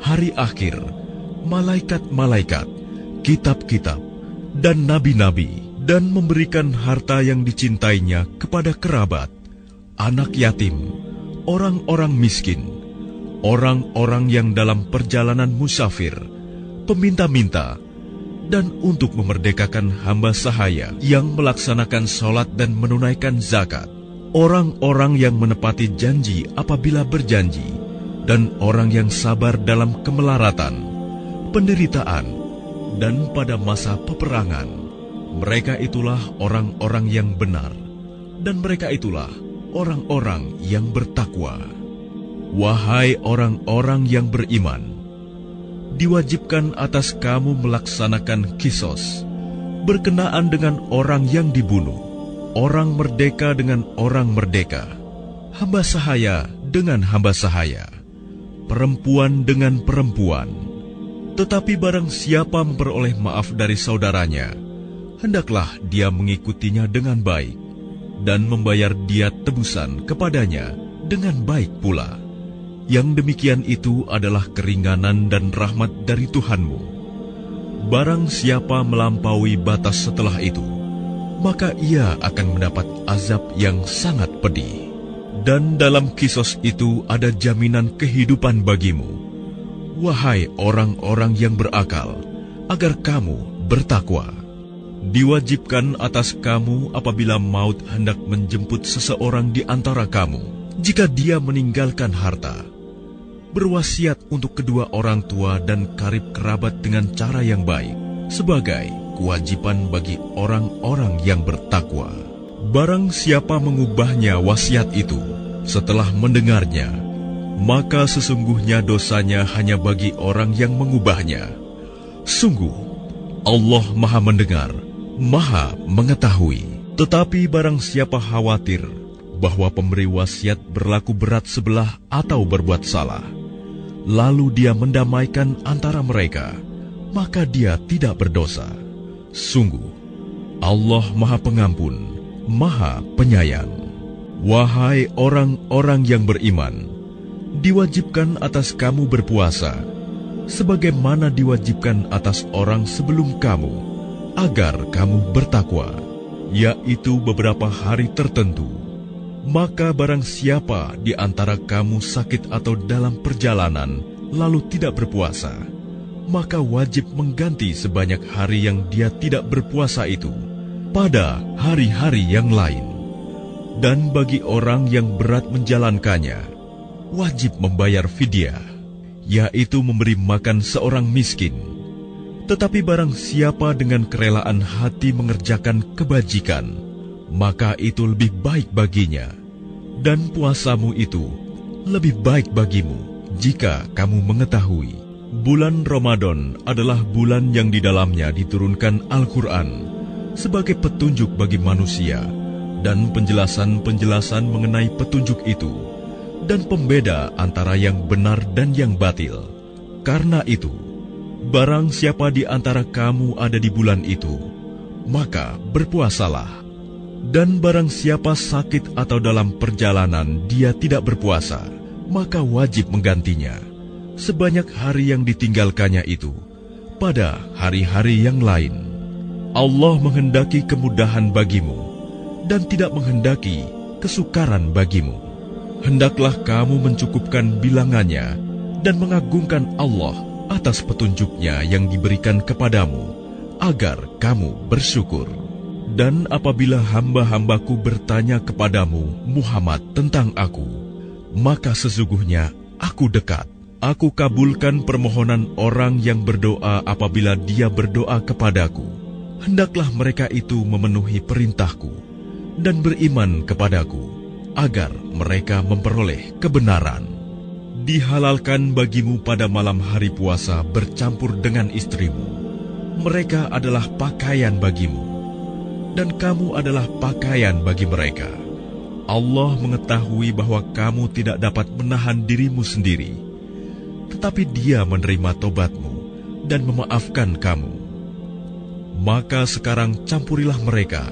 Speaker 1: hari akhir, malaikat-malaikat, kitab-kitab, dan nabi-nabi, dan memberikan harta yang dicintainya kepada kerabat, anak yatim, orang-orang miskin, orang-orang yang dalam perjalanan musafir, peminta-minta, dan untuk memerdekakan hamba sahaya yang melaksanakan sholat dan menunaikan zakat. Orang-orang yang menepati janji apabila berjanji, dan orang yang sabar dalam kemelaratan, penderitaan, dan pada masa peperangan. Mereka itulah orang-orang yang benar, dan mereka itulah orang-orang yang bertakwa. Wahai orang-orang yang beriman, diwajibkan atas kamu melaksanakan kisos, berkenaan dengan orang yang dibunuh, orang merdeka dengan orang merdeka, hamba sahaya dengan hamba sahaya, perempuan dengan perempuan. Tetapi barang siapa memperoleh maaf dari saudaranya, hendaklah dia mengikutinya dengan baik dan membayar diat tebusan kepadanya dengan baik pula. Yang demikian itu adalah keringanan dan rahmat dari Tuhanmu. Barang siapa melampaui batas setelah itu, maka ia akan mendapat azab yang sangat pedih. Dan dalam kisos itu ada jaminan kehidupan bagimu, wahai orang-orang yang berakal, agar kamu bertakwa. Diwajibkan atas kamu apabila maut hendak menjemput seseorang di antara kamu, jika dia meninggalkan harta, berwasiat untuk kedua orang tua dan karib kerabat dengan cara yang baik, sebagai kewajiban bagi orang-orang yang bertakwa. Barang siapa mengubahnya wasiat itu setelah mendengarnya, maka sesungguhnya dosanya hanya bagi orang yang mengubahnya. Sungguh, Allah Maha Mendengar, Maha Mengetahui. Tetapi barang siapa khawatir bahwa pemberi wasiat berlaku berat sebelah atau berbuat salah, lalu dia mendamaikan antara mereka, maka dia tidak berdosa. Sungguh, Allah Maha Pengampun, Maha Penyayang. Wahai orang-orang yang beriman, diwajibkan atas kamu berpuasa, sebagaimana diwajibkan atas orang sebelum kamu, agar kamu bertakwa, yaitu beberapa hari tertentu. Maka barang siapa di antara kamu sakit atau dalam perjalanan, lalu tidak berpuasa, maka wajib mengganti sebanyak hari yang dia tidak berpuasa itu pada hari-hari yang lain. Dan bagi orang yang berat menjalankannya, wajib membayar fidyah, yaitu memberi makan seorang miskin. Tetapi barang siapa dengan kerelaan hati mengerjakan kebajikan, maka itu lebih baik baginya, dan puasamu itu lebih baik bagimu jika kamu mengetahui. Bulan Ramadan adalah bulan yang di dalamnya diturunkan Al-Quran sebagai petunjuk bagi manusia, dan penjelasan-penjelasan mengenai petunjuk itu, dan pembeda antara yang benar dan yang batil. Karena itu, barang siapa di antara kamu ada di bulan itu, maka berpuasalah. Dan barang siapa sakit atau dalam perjalanan dia tidak berpuasa, maka wajib menggantinya sebanyak hari yang ditinggalkannya itu pada hari-hari yang lain. Allah menghendaki kemudahan bagimu dan tidak menghendaki kesukaran bagimu. Hendaklah kamu mencukupkan bilangannya dan mengagungkan Allah atas petunjuknya yang diberikan kepadamu, agar kamu bersyukur. Dan apabila hamba-hambaku bertanya kepadamu, Muhammad, tentang aku, maka sesungguhnya aku dekat. Aku kabulkan permohonan orang yang berdoa apabila dia berdoa kepadaku. Hendaklah mereka itu memenuhi perintahku dan beriman kepadaku, agar mereka memperoleh kebenaran. Dihalalkan bagimu pada malam hari puasa bercampur dengan istrimu. Mereka adalah pakaian bagimu, dan kamu adalah pakaian bagi mereka. Allah mengetahui bahwa kamu tidak dapat menahan dirimu sendiri, tetapi Dia menerima tobatmu dan memaafkan kamu. Maka sekarang campurilah mereka,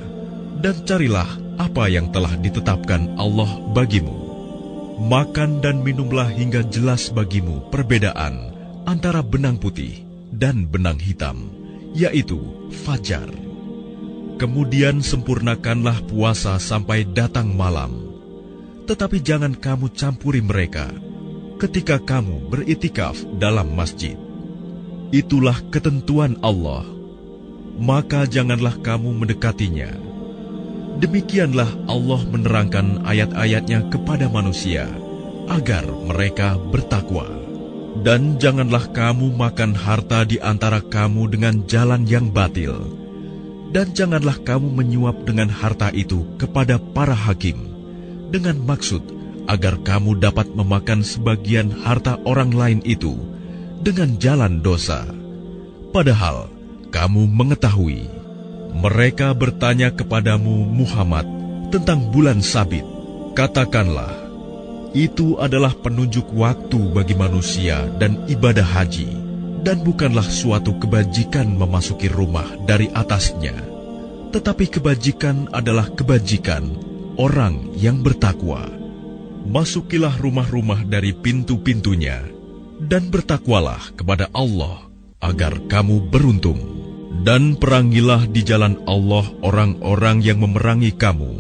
Speaker 1: dan carilah apa yang telah ditetapkan Allah bagimu. Makan dan minumlah hingga jelas bagimu perbedaan antara benang putih dan benang hitam, yaitu fajar. Kemudian sempurnakanlah puasa sampai datang malam. Tetapi jangan kamu campuri mereka ketika kamu beritikaf dalam masjid. Itulah ketentuan Allah, maka janganlah kamu mendekatinya. Demikianlah Allah menerangkan ayat-ayatnya kepada manusia, agar mereka bertakwa. Dan janganlah kamu makan harta di antara kamu dengan jalan yang batil. Dan janganlah kamu menyuap dengan harta itu kepada para hakim, dengan maksud agar kamu dapat memakan sebagian harta orang lain itu dengan jalan dosa. Padahal kamu mengetahui, Mereka bertanya kepadamu Muhammad tentang bulan Sabit. Katakanlah, itu adalah penunjuk waktu bagi manusia dan ibadah haji, dan bukanlah suatu kebajikan memasuki rumah dari atasnya. Tetapi kebajikan adalah kebajikan orang yang bertakwa. Masukilah rumah-rumah dari pintu-pintunya, dan bertakwalah kepada Allah agar kamu beruntung. Dan perangilah di jalan Allah orang-orang yang memerangi kamu,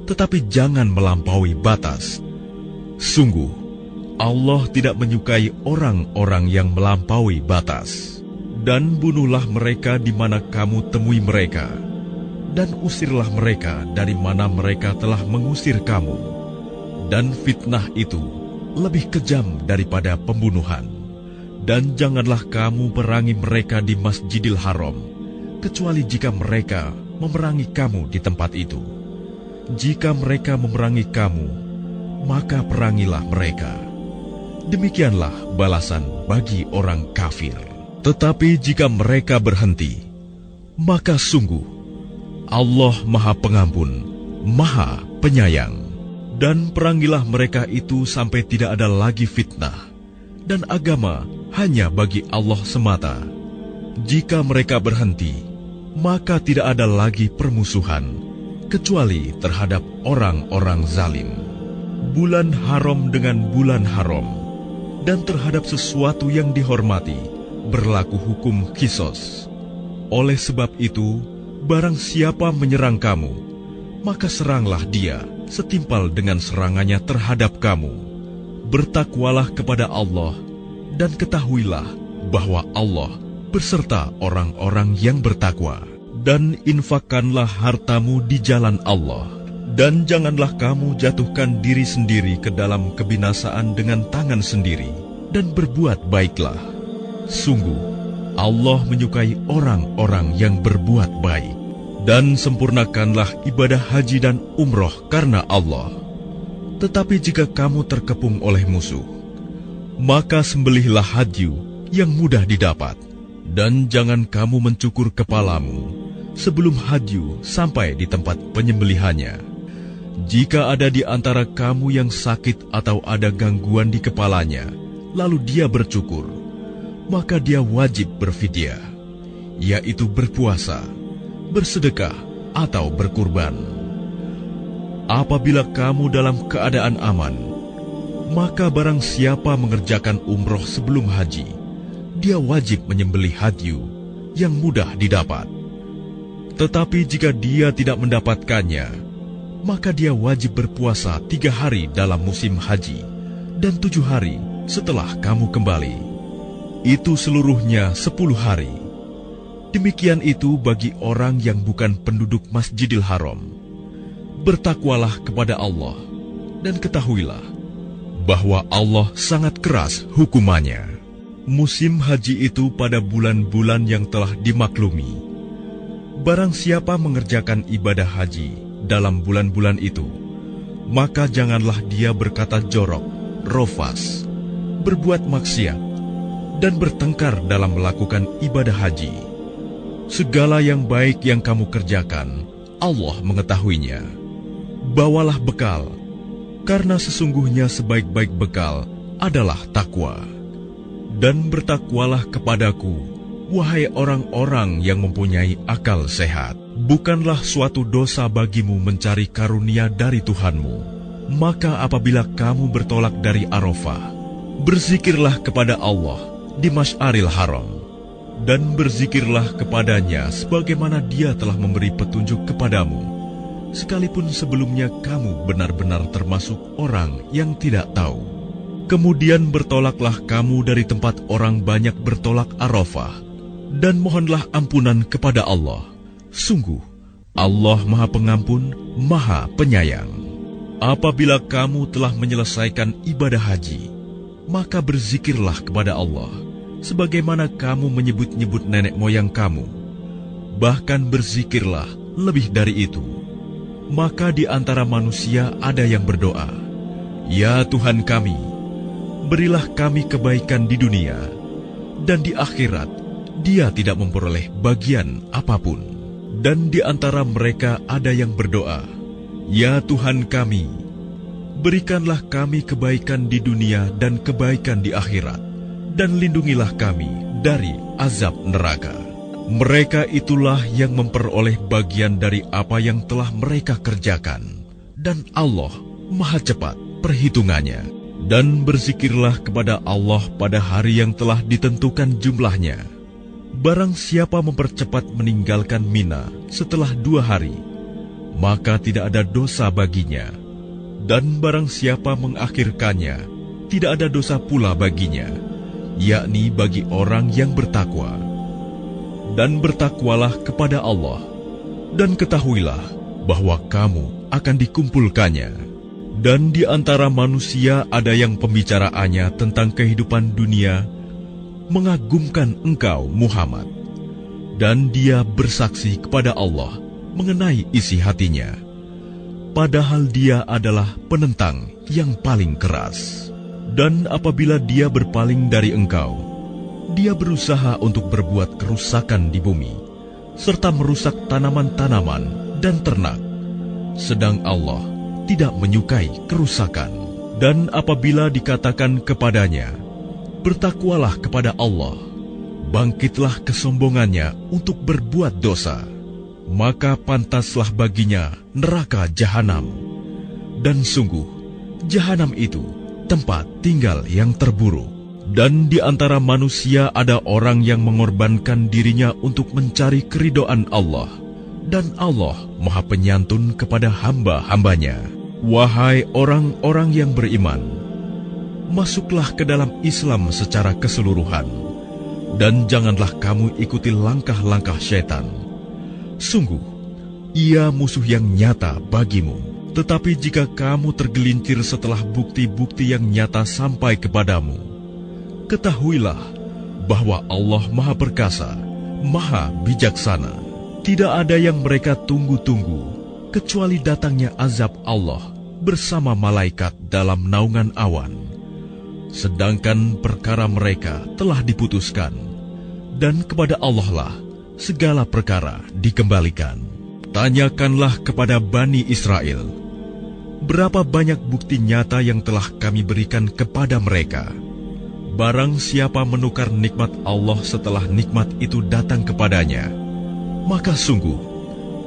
Speaker 1: tetapi jangan melampaui batas. Sungguh, Allah tidak menyukai orang-orang yang melampaui batas. Dan bunuhlah mereka di mana kamu temui mereka, dan usirlah mereka dari mana mereka telah mengusir kamu. Dan fitnah itu lebih kejam daripada pembunuhan. Dan janganlah kamu perangi mereka di Masjidil Haram, kecuali jika mereka memerangi kamu di tempat itu. Jika mereka memerangi kamu, maka perangilah mereka. Demikianlah balasan bagi orang kafir. Tetapi jika mereka berhenti, maka sungguh Allah Maha Pengampun, Maha Penyayang. Dan perangilah mereka itu sampai tidak ada lagi fitnah, dan agama hanya bagi Allah semata. Jika mereka berhenti, maka tidak ada lagi permusuhan, kecuali terhadap orang-orang zalim. Bulan haram dengan bulan haram, dan terhadap sesuatu yang dihormati, berlaku hukum qisas. Oleh sebab itu, barang siapa menyerang kamu, maka seranglah dia setimpal dengan serangannya terhadap kamu. Bertakwalah kepada Allah, dan ketahuilah bahwa Allah beserta orang-orang yang bertakwa. Dan infakkanlah hartamu di jalan Allah, dan janganlah kamu jatuhkan diri sendiri ke dalam kebinasaan dengan tangan sendiri, dan berbuat baiklah. Sungguh, Allah menyukai orang-orang yang berbuat baik. Dan sempurnakanlah ibadah haji dan umroh karena Allah. Tetapi jika kamu terkepung oleh musuh, maka sembelihlah hadyu yang mudah didapat. Dan jangan kamu mencukur kepalamu sebelum hadyu sampai di tempat penyembelihannya. Jika ada di antara kamu yang sakit atau ada gangguan di kepalanya, lalu dia bercukur, maka dia wajib berfidyah, yaitu berpuasa, bersedekah, atau berkurban. Apabila kamu dalam keadaan aman, maka barang siapa mengerjakan umroh sebelum haji, dia wajib menyembelih hadyu yang mudah didapat. Tetapi jika dia tidak mendapatkannya, maka dia wajib berpuasa 3 hari dalam musim haji, dan 7 hari setelah kamu kembali. Itu seluruhnya 10 hari. Demikian itu bagi orang yang bukan penduduk Masjidil Haram. Bertakwalah kepada Allah, dan ketahuilah bahwa Allah sangat keras hukumannya. Musim haji itu pada bulan-bulan yang telah dimaklumi. Barang siapa mengerjakan ibadah haji dalam bulan-bulan itu, maka janganlah dia berkata jorok, rofas, berbuat maksiat, dan bertengkar dalam melakukan ibadah haji. Segala yang baik yang kamu kerjakan, Allah mengetahuinya. Bawalah bekal, karena sesungguhnya sebaik-baik bekal adalah takwa. Dan bertakwalah kepadaku, wahai orang-orang yang mempunyai akal sehat. Bukanlah suatu dosa bagimu mencari karunia dari Tuhanmu. Maka apabila kamu bertolak dari Arafah, berzikirlah kepada Allah di Masy'aril Haram. Dan berzikirlah kepadanya sebagaimana dia telah memberi petunjuk kepadamu, sekalipun sebelumnya kamu benar-benar termasuk orang yang tidak tahu. Kemudian bertolaklah kamu dari tempat orang banyak bertolak Arafah, dan mohonlah ampunan kepada Allah. Sungguh, Allah Maha Pengampun, Maha Penyayang. Apabila kamu telah menyelesaikan ibadah haji, maka berzikirlah kepada Allah sebagaimana kamu menyebut-nyebut nenek moyang kamu. Bahkan berzikirlah lebih dari itu. Maka di antara manusia ada yang berdoa, "Ya Tuhan kami, berilah kami kebaikan di dunia, dan di akhirat dia tidak memperoleh bagian apapun." Dan di antara mereka ada yang berdoa, "Ya Tuhan kami, berikanlah kami kebaikan di dunia dan kebaikan di akhirat, dan lindungilah kami dari azab neraka." Mereka itulah yang memperoleh bagian dari apa yang telah mereka kerjakan, dan Allah Maha cepat perhitungannya. Dan berzikirlah kepada Allah pada hari yang telah ditentukan jumlahnya. Barang siapa mempercepat meninggalkan Mina setelah 2 hari, maka tidak ada dosa baginya. Dan barang siapa mengakhirkannya, tidak ada dosa pula baginya, yakni bagi orang yang bertakwa. Dan bertakwalah kepada Allah, dan ketahuilah bahwa kamu akan dikumpulkannya. Dan di antara manusia ada yang pembicaraannya tentang kehidupan dunia mengagumkan engkau, Muhammad. Dan dia bersaksi kepada Allah mengenai isi hatinya, padahal dia adalah penentang yang paling keras. Dan apabila dia berpaling dari engkau, dia berusaha untuk berbuat kerusakan di bumi, serta merusak tanaman-tanaman dan ternak. Sedang Allah tidak menyukai kerusakan. Dan apabila dikatakan kepadanya, "Bertakwalah kepada Allah," bangkitlah kesombongannya untuk berbuat dosa, maka pantaslah baginya neraka jahanam. Dan sungguh, jahanam itu tempat tinggal yang terburuk. Dan di antara manusia ada orang yang mengorbankan dirinya untuk mencari keridhaan Allah, dan Allah Maha Penyantun kepada hamba-hambanya. Wahai orang-orang yang beriman, masuklah ke dalam Islam secara keseluruhan, dan janganlah kamu ikuti langkah-langkah syaitan. Sungguh, ia musuh yang nyata bagimu. Tetapi jika kamu tergelincir setelah bukti-bukti yang nyata sampai kepadamu, ketahuilah bahwa Allah Maha Perkasa, Maha Bijaksana. Tidak ada yang mereka tunggu-tunggu kecuali datangnya azab Allah bersama malaikat dalam naungan awan. Sedangkan perkara mereka telah diputuskan, dan kepada Allah lah segala perkara dikembalikan. Tanyakanlah kepada Bani Israel, berapa banyak bukti nyata yang telah kami berikan kepada mereka. Barang siapa menukar nikmat Allah setelah nikmat itu datang kepadanya, maka sungguh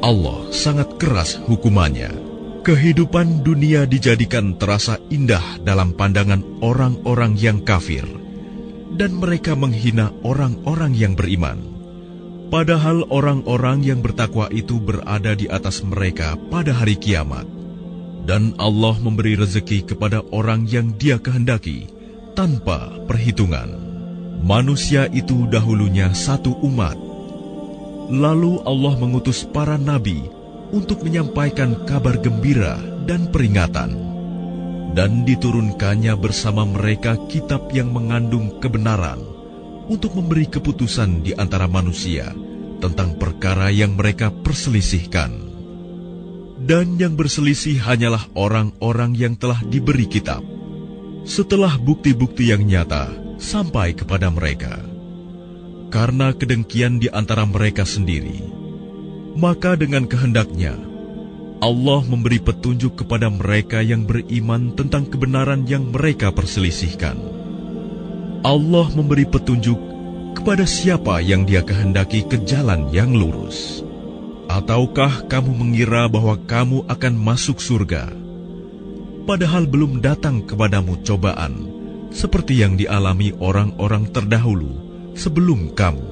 Speaker 1: Allah sangat keras hukumannya. Kehidupan dunia dijadikan terasa indah dalam pandangan orang-orang yang kafir, dan mereka menghina orang-orang yang beriman. Padahal orang-orang yang bertakwa itu berada di atas mereka pada hari kiamat. Dan Allah memberi rezeki kepada orang yang Dia kehendaki tanpa perhitungan. Manusia itu dahulunya satu umat. Lalu Allah mengutus para nabi untuk menyampaikan kabar gembira dan peringatan. Dan diturunkannya bersama mereka kitab yang mengandung kebenaran untuk memberi keputusan di antara manusia tentang perkara yang mereka perselisihkan. Dan yang berselisih hanyalah orang-orang yang telah diberi kitab, setelah bukti-bukti yang nyata sampai kepada mereka. Karena kedengkian di antara mereka sendiri, maka dengan kehendaknya Allah memberi petunjuk kepada mereka yang beriman tentang kebenaran yang mereka perselisihkan. Allah memberi petunjuk kepada siapa yang Dia kehendaki ke jalan yang lurus. Ataukah kamu mengira bahwa kamu akan masuk surga, padahal belum datang kepadamu cobaan seperti yang dialami orang-orang terdahulu sebelum kamu?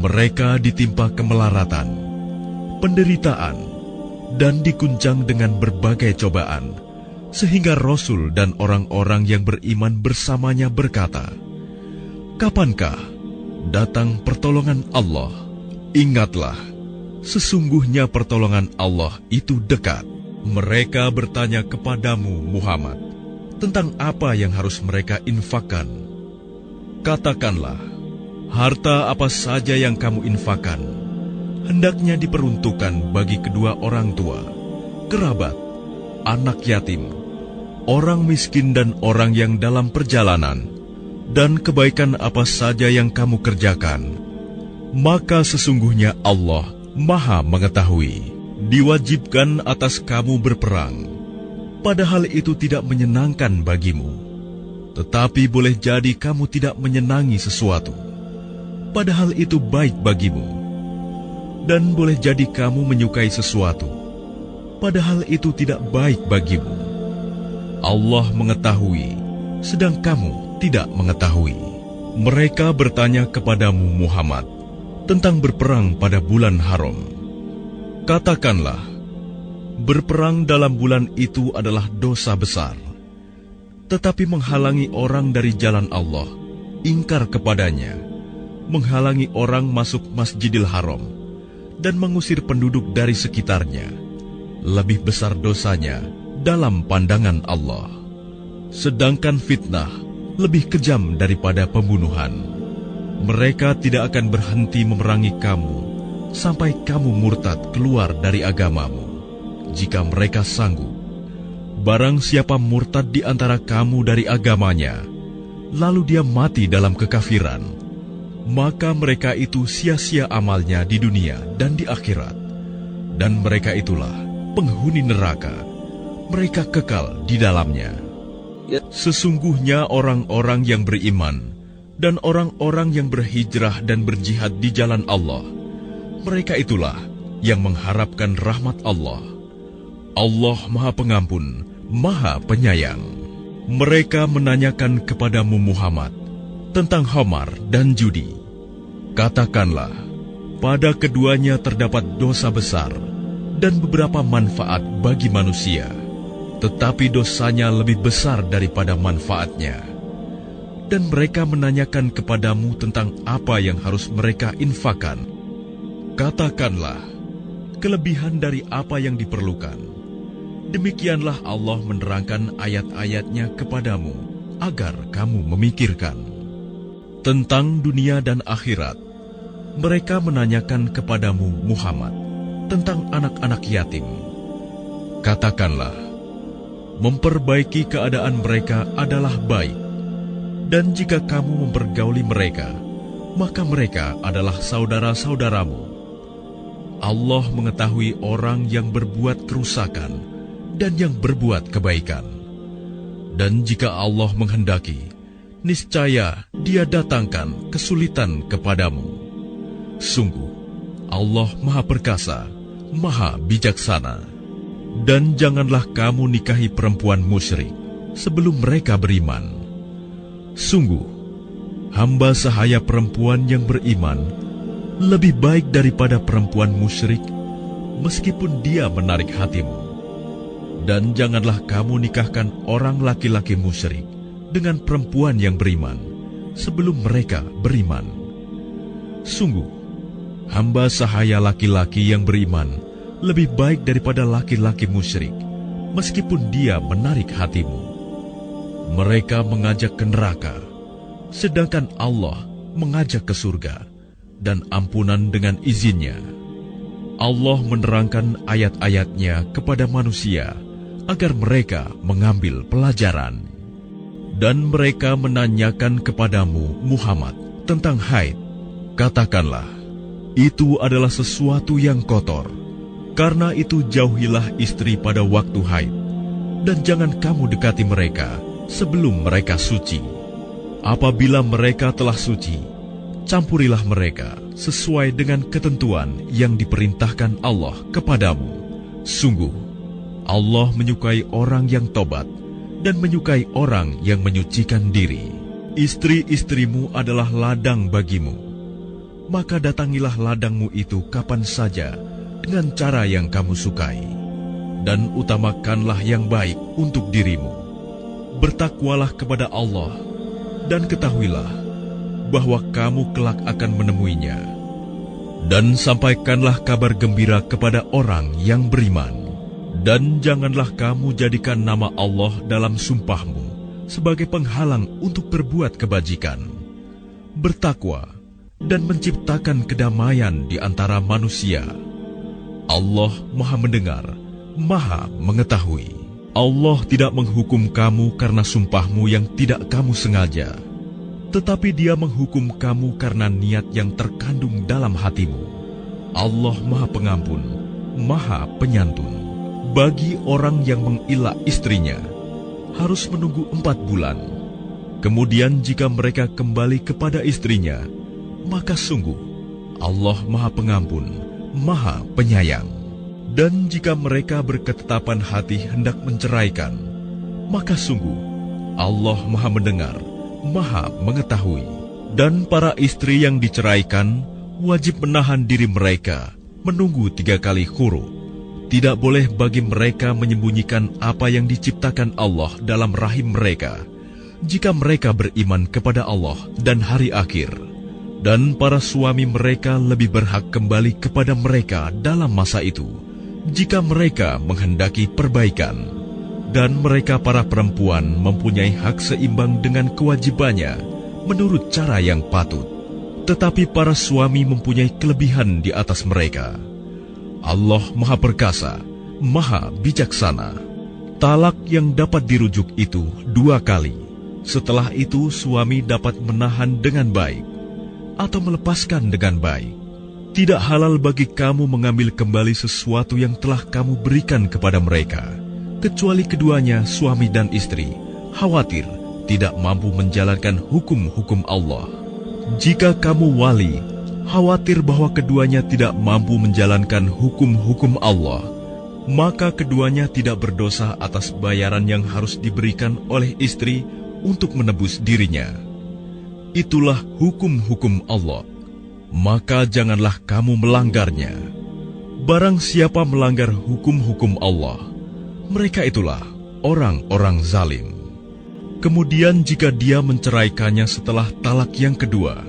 Speaker 1: Mereka ditimpa kemelaratan, penderitaan, dan diguncang dengan berbagai cobaan, sehingga Rasul dan orang-orang yang beriman bersamanya berkata, "Kapankah datang pertolongan Allah?" Ingatlah, sesungguhnya pertolongan Allah itu dekat. Mereka bertanya kepadamu, Muhammad, tentang apa yang harus mereka infakkan. Katakanlah, harta apa saja yang kamu infakkan, hendaknya diperuntukkan bagi kedua orang tua, kerabat, anak yatim, orang miskin dan orang yang dalam perjalanan, dan kebaikan apa saja yang kamu kerjakan, maka sesungguhnya Allah Maha mengetahui. Diwajibkan atas kamu berperang, padahal itu tidak menyenangkan bagimu. Tetapi boleh jadi kamu tidak menyenangi sesuatu, padahal itu baik bagimu. Dan boleh jadi kamu menyukai sesuatu, padahal itu tidak baik bagimu. Allah mengetahui, sedang kamu tidak mengetahui. Mereka bertanya kepadamu Muhammad tentang berperang pada bulan haram. Katakanlah, berperang dalam bulan itu adalah dosa besar. Tetapi menghalangi orang dari jalan Allah, ingkar kepadanya, menghalangi orang masuk Masjidil Haram, dan mengusir penduduk dari sekitarnya, lebih besar dosanya dalam pandangan Allah. Sedangkan fitnah lebih kejam daripada pembunuhan. Mereka tidak akan berhenti memerangi kamu sampai kamu murtad keluar dari agamamu, jika mereka sanggup. Barang siapa murtad di antara kamu dari agamanya, lalu dia mati dalam kekafiran, maka mereka itu sia-sia amalnya di dunia dan di akhirat. Dan mereka itulah penghuni neraka, mereka kekal di dalamnya. Sesungguhnya orang-orang yang beriman dan orang-orang yang berhijrah dan berjihad di jalan Allah, mereka itulah yang mengharapkan rahmat Allah. Allah Maha Pengampun, Maha Penyayang. Mereka menanyakan kepadamu Muhammad tentang khamar dan judi. Katakanlah, pada keduanya terdapat dosa besar dan beberapa manfaat bagi manusia, tetapi dosanya lebih besar daripada manfaatnya. Dan mereka menanyakan kepadamu tentang apa yang harus mereka infakkan. Katakanlah, kelebihan dari apa yang diperlukan. Demikianlah Allah menerangkan ayat-ayatnya kepadamu, agar kamu memikirkan. Tentang dunia dan akhirat, mereka menanyakan kepadamu Muhammad tentang anak-anak yatim. Katakanlah, memperbaiki keadaan mereka adalah baik. Dan jika kamu mempergauli mereka, maka mereka adalah saudara-saudaramu. Allah mengetahui orang yang berbuat kerusakan dan yang berbuat kebaikan. Dan jika Allah menghendaki, niscaya Dia datangkan kesulitan kepadamu. Sungguh, Allah Maha Perkasa, Maha Bijaksana. Dan janganlah kamu nikahi perempuan musyrik sebelum mereka beriman. Sungguh, hamba sahaya perempuan yang beriman lebih baik daripada perempuan musyrik, meskipun dia menarik hatimu. Dan janganlah kamu nikahkan orang laki-laki musyrik dengan perempuan yang beriman sebelum mereka beriman. Sungguh, hamba sahaya laki-laki yang beriman lebih baik daripada laki-laki musyrik, meskipun dia menarik hatimu. Mereka mengajak ke neraka, sedangkan Allah mengajak ke surga dan ampunan dengan izinnya. Allah menerangkan ayat-ayatnya kepada manusia agar mereka mengambil pelajaran. Dan mereka menanyakan kepadamu Muhammad tentang haid. Katakanlah, itu adalah sesuatu yang kotor. Karena itu jauhilah istri pada waktu haid, dan jangan kamu dekati mereka sebelum mereka suci. Apabila mereka telah suci, campurilah mereka sesuai dengan ketentuan yang diperintahkan Allah kepadamu. Sungguh, Allah menyukai orang yang tobat dan menyukai orang yang menyucikan diri. Istri-istrimu adalah ladang bagimu, maka datangilah ladangmu itu kapan saja dengan cara yang kamu sukai, dan utamakanlah yang baik untuk dirimu. Bertakwalah kepada Allah, dan ketahuilah bahwa kamu kelak akan menemuinya. Dan sampaikanlah kabar gembira kepada orang yang beriman. Dan janganlah kamu jadikan nama Allah dalam sumpahmu sebagai penghalang untuk berbuat kebajikan. Bertakwa dan menciptakan kedamaian di antara manusia. Allah Maha Mendengar, Maha Mengetahui. Allah tidak menghukum kamu karena sumpahmu yang tidak kamu sengaja, tetapi Dia menghukum kamu karena niat yang terkandung dalam hatimu. Allah Maha Pengampun, Maha Penyantun. Bagi orang yang mengilah istrinya, harus menunggu 4 bulan. Kemudian jika mereka kembali kepada istrinya, maka sungguh Allah Maha Pengampun, Maha Penyayang. Dan jika mereka berketetapan hati hendak menceraikan, maka sungguh Allah Maha Mendengar, Maha Mengetahui. Dan para istri yang diceraikan wajib menahan diri mereka menunggu 3 kali khuru. Tidak boleh bagi mereka menyembunyikan apa yang diciptakan Allah dalam rahim mereka, jika mereka beriman kepada Allah dan hari akhir. Dan para suami mereka lebih berhak kembali kepada mereka dalam masa itu, jika mereka menghendaki perbaikan. Dan mereka para perempuan mempunyai hak seimbang dengan kewajibannya menurut cara yang patut. Tetapi para suami mempunyai kelebihan di atas mereka. Allah Maha Perkasa, Maha Bijaksana. Talak yang dapat dirujuk itu 2 kali. Setelah itu suami dapat menahan dengan baik atau melepaskan dengan baik. Tidak halal bagi kamu mengambil kembali sesuatu yang telah kamu berikan kepada mereka, kecuali keduanya, suami dan istri, khawatir tidak mampu menjalankan hukum-hukum Allah. Jika kamu wali, khawatir bahwa keduanya tidak mampu menjalankan hukum-hukum Allah, maka keduanya tidak berdosa atas bayaran yang harus diberikan oleh istri untuk menebus dirinya. Itulah hukum-hukum Allah, maka janganlah kamu melanggarnya. Barang siapa melanggar hukum-hukum Allah, mereka itulah orang-orang zalim. Kemudian jika dia menceraikannya setelah talak yang kedua,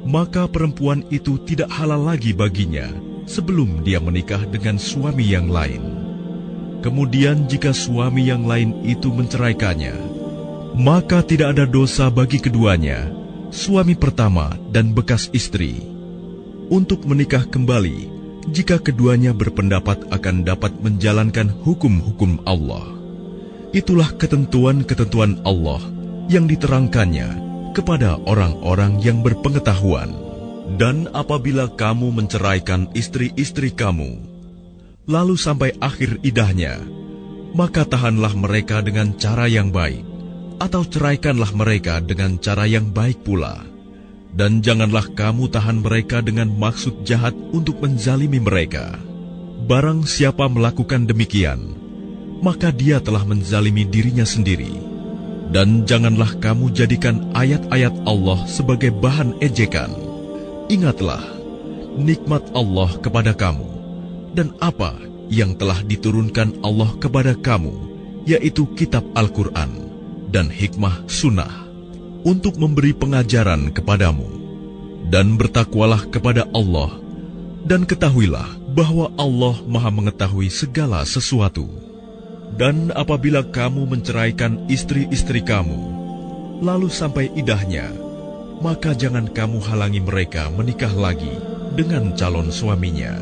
Speaker 1: maka perempuan itu tidak halal lagi baginya sebelum dia menikah dengan suami yang lain. Kemudian jika suami yang lain itu menceraikannya, maka tidak ada dosa bagi keduanya, suami pertama dan bekas istri, untuk menikah kembali jika keduanya berpendapat akan dapat menjalankan hukum-hukum Allah. Itulah ketentuan-ketentuan Allah yang diterangkannya kepada orang-orang yang berpengetahuan. Dan apabila kamu menceraikan istri-istri kamu, lalu sampai akhir idahnya, maka tahanlah mereka dengan cara yang baik, atau ceraikanlah mereka dengan cara yang baik pula. Dan janganlah kamu tahan mereka dengan maksud jahat untuk menzalimi mereka. Barang siapa melakukan demikian, maka dia telah menzalimi dirinya sendiri. Dan janganlah kamu jadikan ayat-ayat Allah sebagai bahan ejekan. Ingatlah nikmat Allah kepada kamu, dan apa yang telah diturunkan Allah kepada kamu, yaitu kitab Al-Quran dan hikmah sunnah, untuk memberi pengajaran kepadamu. Dan bertakwalah kepada Allah, dan ketahuilah bahwa Allah Maha Mengetahui segala sesuatu. Dan apabila kamu menceraikan istri-istri kamu, lalu sampai idahnya, maka jangan kamu halangi mereka menikah lagi dengan calon suaminya.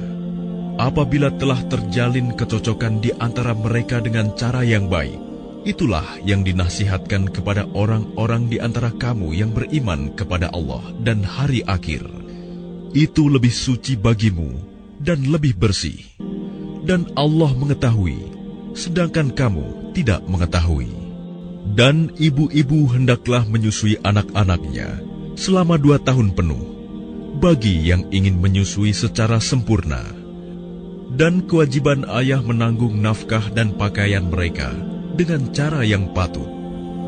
Speaker 1: Apabila telah terjalin kecocokan di antara mereka dengan cara yang baik, itulah yang dinasihatkan kepada orang-orang di antara kamu yang beriman kepada Allah dan hari akhir. Itu lebih suci bagimu dan lebih bersih. Dan Allah mengetahui, sedangkan kamu tidak mengetahui. Dan ibu-ibu hendaklah menyusui anak-anaknya selama 2 tahun penuh, bagi yang ingin menyusui secara sempurna. Dan kewajiban ayah menanggung nafkah dan pakaian mereka dengan cara yang patut.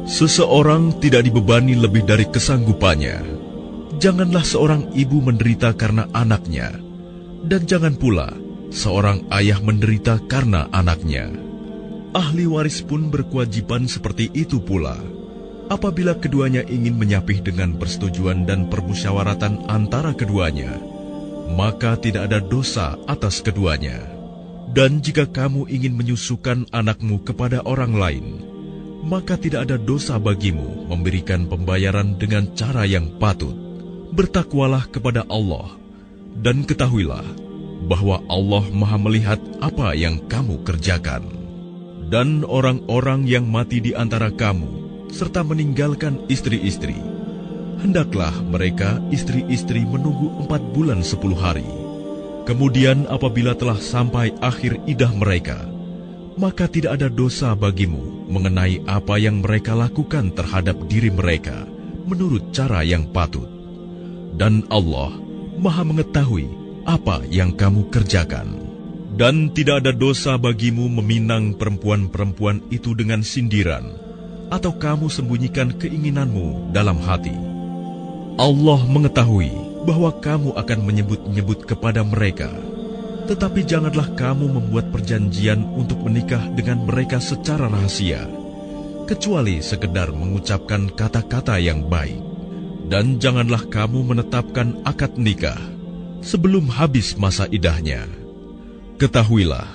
Speaker 1: Seseorang tidak dibebani lebih dari kesanggupannya. Janganlah seorang ibu menderita karena anaknya, dan jangan pula seorang ayah menderita karena anaknya. Ahli waris pun berkewajiban seperti itu pula. Apabila keduanya ingin menyapih dengan persetujuan dan permusyawaratan antara keduanya, maka tidak ada dosa atas keduanya. Dan jika kamu ingin menyusukan anakmu kepada orang lain, maka tidak ada dosa bagimu memberikan pembayaran dengan cara yang patut. Bertakwalah kepada Allah, dan ketahuilah bahwa Allah Maha melihat apa yang kamu kerjakan. Dan orang-orang yang mati di antara kamu, serta meninggalkan istri-istri, hendaklah mereka istri-istri menunggu 4 bulan 10 hari. Kemudian apabila telah sampai akhir iddah mereka, maka tidak ada dosa bagimu mengenai apa yang mereka lakukan terhadap diri mereka menurut cara yang patut. Dan Allah Maha mengetahui apa yang kamu kerjakan. Dan tidak ada dosa bagimu meminang perempuan-perempuan itu dengan sindiran, atau kamu sembunyikan keinginanmu dalam hati. Allah mengetahui bahwa kamu akan menyebut-nyebut kepada mereka, tetapi janganlah kamu membuat perjanjian untuk menikah dengan mereka secara rahasia, kecuali sekedar mengucapkan kata-kata yang baik. Dan janganlah kamu menetapkan akad nikah sebelum habis masa iddahnya. Ketahuilah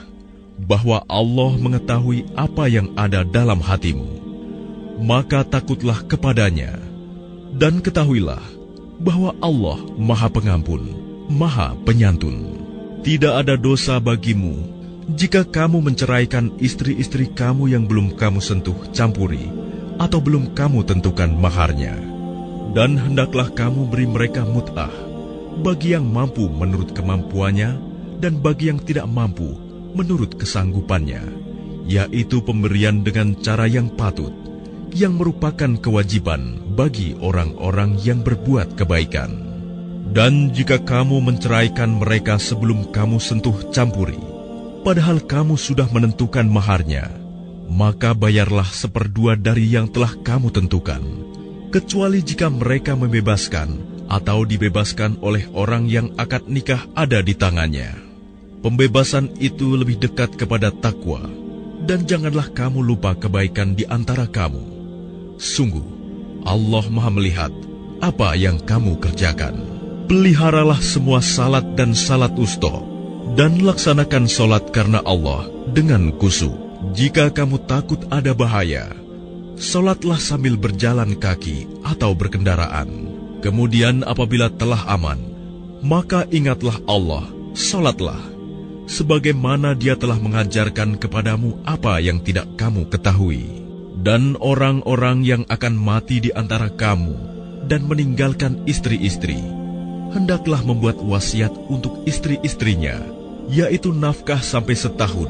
Speaker 1: bahwa Allah mengetahui apa yang ada dalam hatimu, maka takutlah kepadanya. Dan ketahuilah bahwa Allah Maha Pengampun, Maha Penyantun. Tidak ada dosa bagimu jika kamu menceraikan istri-istri kamu yang belum kamu sentuh campuri atau belum kamu tentukan maharnya. Dan hendaklah kamu beri mereka mut'ah, bagi yang mampu menurut kemampuannya dan bagi yang tidak mampu menurut kesanggupannya, yaitu pemberian dengan cara yang patut, yang merupakan kewajiban bagi orang-orang yang berbuat kebaikan. Dan jika kamu menceraikan mereka sebelum kamu sentuh campuri, padahal kamu sudah menentukan maharnya, maka bayarlah 1/2 dari yang telah kamu tentukan, kecuali jika mereka membebaskan atau dibebaskan oleh orang yang akad nikah ada di tangannya. Pembebasan itu lebih dekat kepada takwa, dan janganlah kamu lupa kebaikan di antara kamu. Sungguh, Allah Maha melihat apa yang kamu kerjakan. Peliharalah semua salat dan salat wusta, dan laksanakan salat karena Allah dengan khusyuk. Jika kamu takut ada bahaya, salatlah sambil berjalan kaki atau berkendaraan. Kemudian apabila telah aman, maka ingatlah Allah, salatlah, sebagaimana Dia telah mengajarkan kepadamu apa yang tidak kamu ketahui. Dan orang-orang yang akan mati di antara kamu dan meninggalkan istri-istri, hendaklah membuat wasiat untuk istri-istrinya, yaitu nafkah sampai setahun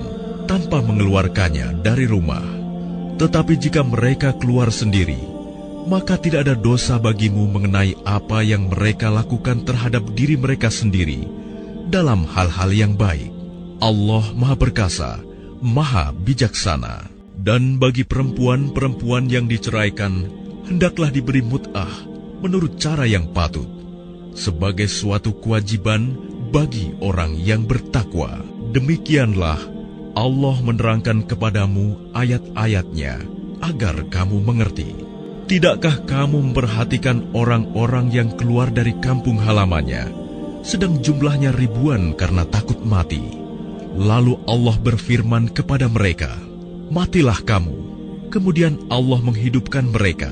Speaker 1: tanpa mengeluarkannya dari rumah. Tetapi jika mereka keluar sendiri, maka tidak ada dosa bagimu mengenai apa yang mereka lakukan terhadap diri mereka sendiri dalam hal-hal yang baik. Allah Maha Perkasa, Maha Bijaksana. Dan bagi perempuan-perempuan yang diceraikan, hendaklah diberi mut'ah menurut cara yang patut, sebagai suatu kewajiban bagi orang yang bertakwa. Demikianlah Allah menerangkan kepadamu ayat-ayatnya agar kamu mengerti. Tidakkah kamu memperhatikan orang-orang yang keluar dari kampung halamannya, sedang jumlahnya ribuan karena takut mati? Lalu Allah berfirman kepada mereka, matilah kamu, kemudian Allah menghidupkan mereka.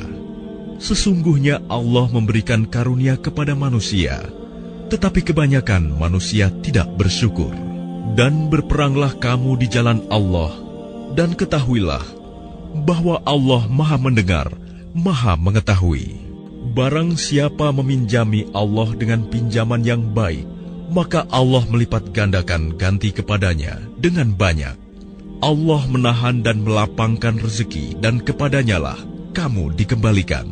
Speaker 1: Sesungguhnya Allah memberikan karunia kepada manusia, tetapi kebanyakan manusia tidak bersyukur. Dan berperanglah kamu di jalan Allah, dan ketahuilah bahwa Allah Maha mendengar, Maha mengetahui. Barang siapa meminjami Allah dengan pinjaman yang baik, maka Allah melipat gandakan ganti kepadanya dengan banyak. Allah menahan dan melapangkan rezeki, dan kepadanyalah kamu dikembalikan.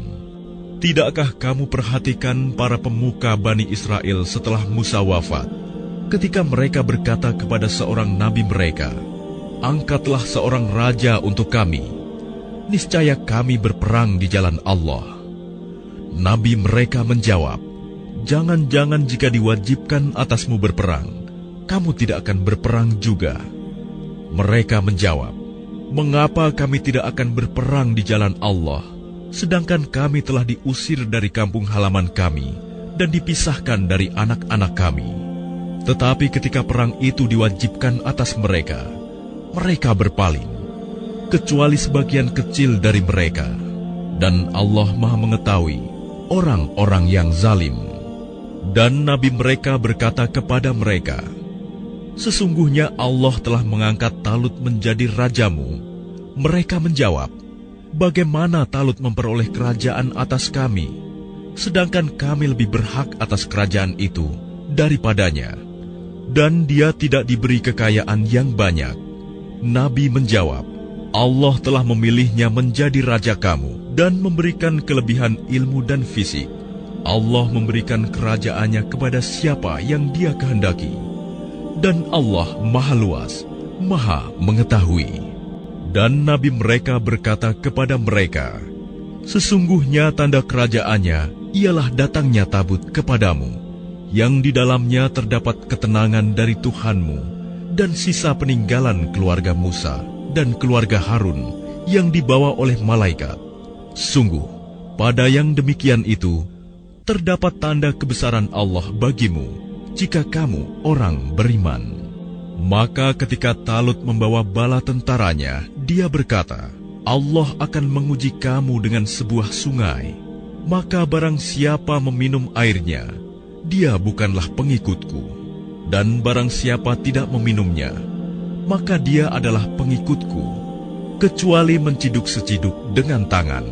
Speaker 1: Tidakkah kamu perhatikan para pemuka Bani Israel setelah Musa wafat, ketika mereka berkata kepada seorang nabi mereka, angkatlah seorang raja untuk kami, niscaya kami berperang di jalan Allah. Nabi mereka menjawab, jangan-jangan jika diwajibkan atasmu berperang, kamu tidak akan berperang juga. Mereka menjawab, mengapa kami tidak akan berperang di jalan Allah, sedangkan kami telah diusir dari kampung halaman kami dan dipisahkan dari anak-anak kami? Tetapi ketika perang itu diwajibkan atas mereka, mereka berpaling, kecuali sebagian kecil dari mereka. Dan Allah Maha mengetahui orang-orang yang zalim. Dan nabi mereka berkata kepada mereka, sesungguhnya Allah telah mengangkat Talut menjadi rajamu. Mereka menjawab, bagaimana Talut memperoleh kerajaan atas kami, sedangkan kami lebih berhak atas kerajaan itu daripadanya? dan dia tidak diberi kekayaan yang banyak. Nabi menjawab, Allah telah memilihnya menjadi raja kamu dan memberikan kelebihan ilmu dan fisik. Allah memberikan kerajaannya kepada siapa yang Dia kehendaki. Dan Allah Maha Luas, Maha Mengetahui. Dan Nabi mereka berkata kepada mereka, sesungguhnya tanda kerajaannya ialah datangnya tabut kepadamu, yang di dalamnya terdapat ketenangan dari Tuhanmu dan sisa peninggalan keluarga Musa dan keluarga Harun yang dibawa oleh malaikat. Sungguh, pada yang demikian itu, terdapat tanda kebesaran Allah bagimu, jika kamu orang beriman. Maka ketika Talut membawa bala tentaranya, dia berkata, Allah akan menguji kamu dengan sebuah sungai. Maka barang siapa meminum airnya, dia bukanlah pengikutku. Dan barang siapa tidak meminumnya, maka dia adalah pengikutku, kecuali menciduk seciduk dengan tangan.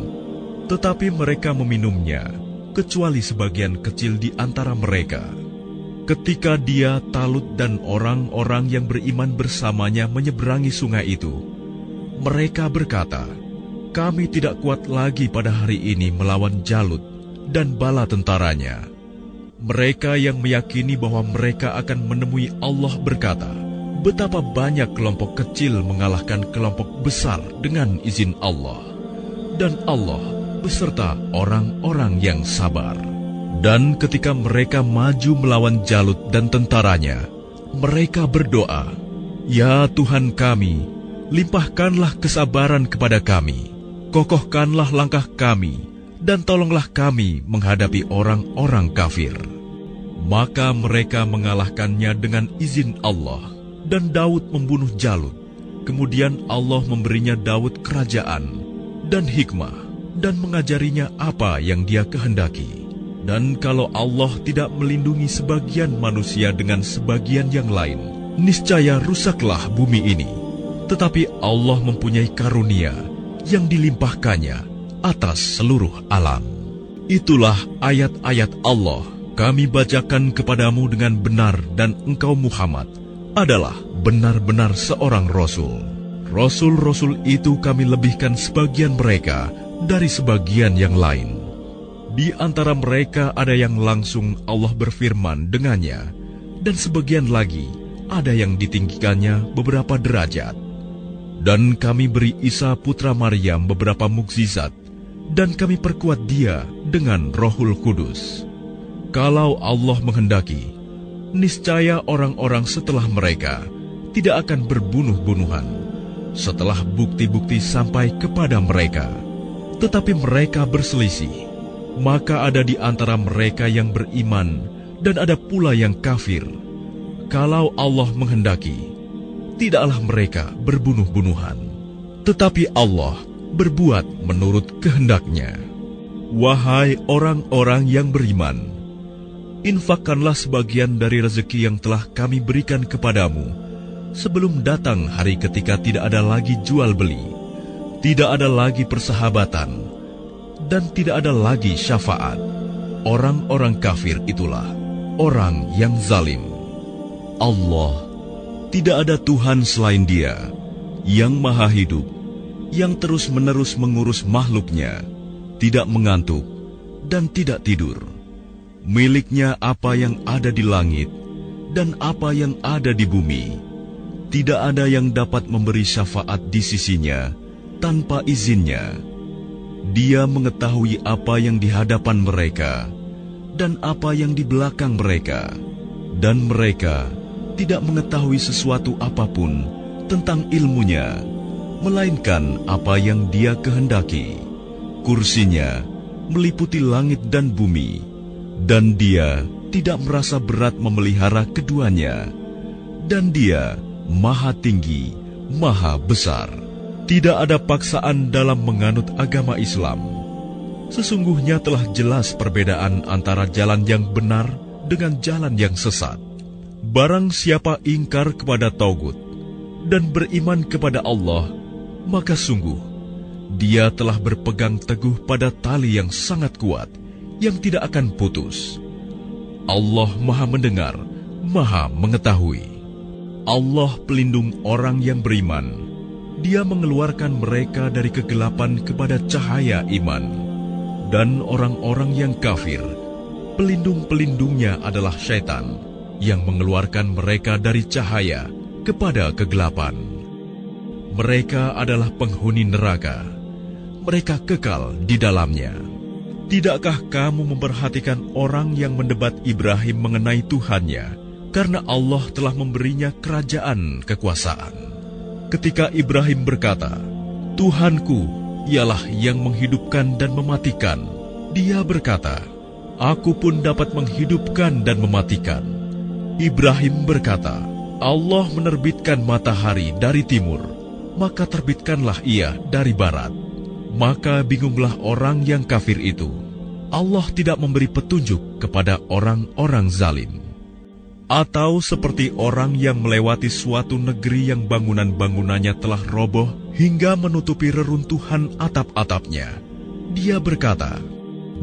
Speaker 1: Tetapi mereka meminumnya, kecuali sebagian kecil di antara mereka. Ketika dia, Talut, dan orang-orang yang beriman bersamanya menyeberangi sungai itu, mereka berkata, kami tidak kuat lagi pada hari ini melawan Jalut dan bala tentaranya. Mereka yang meyakini bahwa mereka akan menemui Allah berkata, betapa banyak kelompok kecil mengalahkan kelompok besar dengan izin Allah. Dan Allah beserta orang-orang yang sabar. Dan ketika mereka maju melawan Jalut dan tentaranya, mereka berdoa, ya Tuhan kami, limpahkanlah kesabaran kepada kami, kokohkanlah langkah kami, dan tolonglah kami menghadapi orang-orang kafir. Maka mereka mengalahkannya dengan izin Allah, dan Daud membunuh Jalut. Kemudian Allah memberinya Daud kerajaan dan hikmah, dan mengajarinya apa yang Dia kehendaki. Dan kalau Allah tidak melindungi sebagian manusia dengan sebagian yang lain, niscaya rusaklah bumi ini. Tetapi Allah mempunyai karunia yang dilimpahkannya atas seluruh alam. Itulah ayat-ayat Allah kami bacakan kepadamu dengan benar, dan engkau Muhammad adalah benar-benar seorang Rasul. Rasul-Rasul itu kami lebihkan sebagian mereka dari sebagian yang lain. Di antara mereka ada yang langsung Allah berfirman dengannya, dan sebagian lagi ada yang ditinggikannya beberapa derajat. Dan kami beri Isa putra Maryam beberapa mukjizat, dan kami perkuat dia dengan Rohul Kudus. Kalau Allah menghendaki, niscaya orang-orang setelah mereka tidak akan berbunuh-bunuhan, setelah bukti-bukti sampai kepada mereka. Tetapi mereka berselisih. Maka ada di antara mereka yang beriman, dan ada pula yang kafir. Kalau Allah menghendaki, tidaklah mereka berbunuh-bunuhan, tetapi Allah berbuat menurut kehendaknya. Wahai orang-orang yang beriman, infakkanlah sebagian dari rezeki yang telah kami berikan kepadamu, sebelum datang hari ketika tidak ada lagi jual beli, tidak ada lagi persahabatan, dan tidak ada lagi syafaat. Orang-orang kafir itulah orang yang zalim. Allah, tidak ada Tuhan selain Dia, yang maha hidup, yang terus-menerus mengurus makhluknya, tidak mengantuk dan tidak tidur. Miliknya apa yang ada di langit dan apa yang ada di bumi. Tidak ada yang dapat memberi syafaat di sisinya tanpa izinnya. Dia mengetahui apa yang di hadapan mereka dan apa yang di belakang mereka, dan mereka tidak mengetahui sesuatu apapun tentang ilmunya, melainkan apa yang Dia kehendaki. Kursinya meliputi langit dan bumi, dan Dia tidak merasa berat memelihara keduanya. Dan Dia maha tinggi, maha besar. Tidak ada paksaan dalam menganut agama Islam. Sesungguhnya telah jelas perbedaan antara jalan yang benar dengan jalan yang sesat. Barang siapa ingkar kepada Taugut dan beriman kepada Allah, maka sungguh dia telah berpegang teguh pada tali yang sangat kuat, yang tidak akan putus. Allah maha mendengar, Maha Mengetahui. Allah pelindung orang yang beriman. Dia mengeluarkan mereka dari kegelapan kepada cahaya iman. Dan orang-orang yang kafir, pelindung-pelindungnya adalah syaitan, yang mengeluarkan mereka dari cahaya kepada kegelapan. Mereka adalah penghuni neraka. Mereka kekal di dalamnya. Tidakkah kamu memperhatikan orang yang mendebat Ibrahim mengenai Tuhannya, karena Allah telah memberinya kerajaan kekuasaan? Ketika Ibrahim berkata, "Tuhanku ialah yang menghidupkan dan mematikan," dia berkata, "Aku pun dapat menghidupkan dan mematikan." Ibrahim berkata, "Allah menerbitkan matahari dari timur, maka terbitkanlah ia dari barat." Maka bingunglah orang yang kafir itu. Allah tidak memberi petunjuk kepada orang-orang zalim. Atau seperti orang yang melewati suatu negeri yang bangunan-bangunannya telah roboh hingga menutupi reruntuhan atap-atapnya. Dia berkata,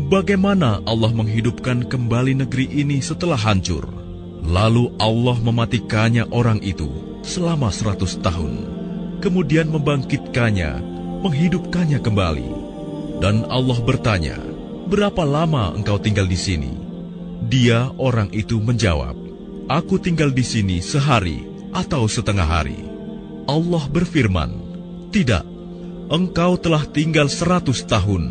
Speaker 1: "Bagaimana Allah menghidupkan kembali negeri ini setelah hancur?" Lalu Allah mematikannya orang itu selama 100 tahun. Kemudian membangkitkannya, menghidupkannya kembali. Dan Allah bertanya, "Berapa lama engkau tinggal di sini?" Dia, orang itu, menjawab, "Aku tinggal di sini sehari atau setengah hari." Allah berfirman, "Tidak, engkau telah tinggal 100 tahun.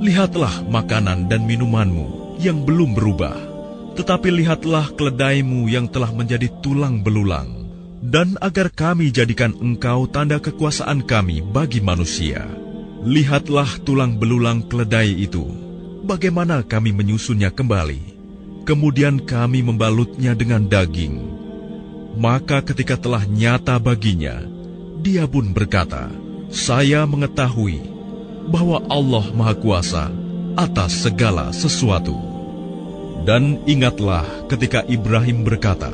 Speaker 1: Lihatlah makanan dan minumanmu yang belum berubah, tetapi lihatlah keledaimu yang telah menjadi tulang belulang. Dan agar kami jadikan engkau tanda kekuasaan kami bagi manusia, lihatlah tulang belulang keledai itu, bagaimana kami menyusunnya kembali. Kemudian kami membalutnya dengan daging." Maka ketika telah nyata baginya, dia pun berkata, "Saya mengetahui bahwa Allah Maha Kuasa atas segala sesuatu." Dan ingatlah ketika Ibrahim berkata,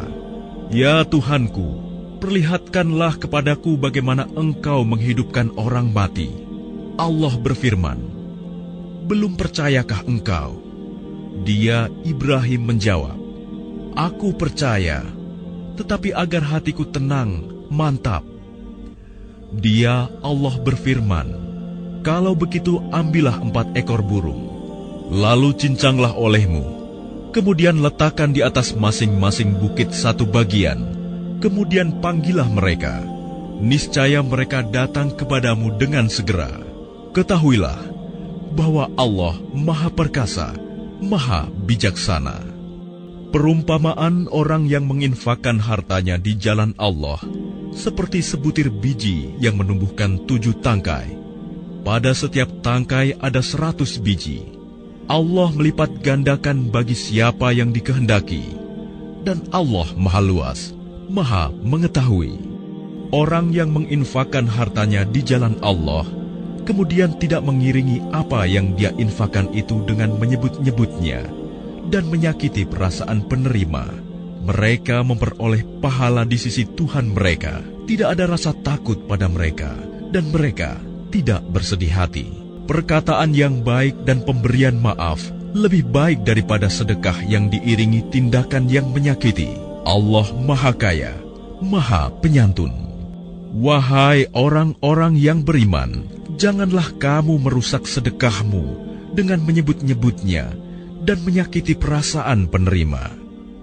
Speaker 1: "Ya Tuhanku, perlihatkanlah kepadaku bagaimana engkau menghidupkan orang mati." Allah berfirman, "Belum percayakah engkau?" Dia, Ibrahim, menjawab, "Aku percaya, tetapi agar hatiku tenang, mantap." Dia, Allah, berfirman, "Kalau begitu ambillah 4 ekor burung, lalu cincanglah olehmu, kemudian letakkan di atas masing-masing bukit satu bagian, kemudian panggillah mereka. Niscaya mereka datang kepadamu dengan segera. Ketahuilah bahwa Allah Maha Perkasa, Maha Bijaksana." Perumpamaan orang yang menginfakkan hartanya di jalan Allah seperti sebutir biji yang menumbuhkan 7 tangkai. Pada setiap tangkai ada 100 biji. Allah melipat gandakan bagi siapa yang dikehendaki. Dan Allah Maha Luas, Maha Mengetahui. Orang yang menginfakkan hartanya di jalan Allah, kemudian tidak mengiringi apa yang dia infakkan itu dengan menyebut-nyebutnya dan menyakiti perasaan penerima, mereka memperoleh pahala di sisi Tuhan mereka. Tidak ada rasa takut pada mereka, dan mereka tidak bersedih hati. Perkataan yang baik dan pemberian maaf lebih baik daripada sedekah yang diiringi tindakan yang menyakiti. Allah Maha Kaya, Maha Penyantun. Wahai orang-orang yang beriman, janganlah kamu merusak sedekahmu dengan menyebut-nyebutnya dan menyakiti perasaan penerima.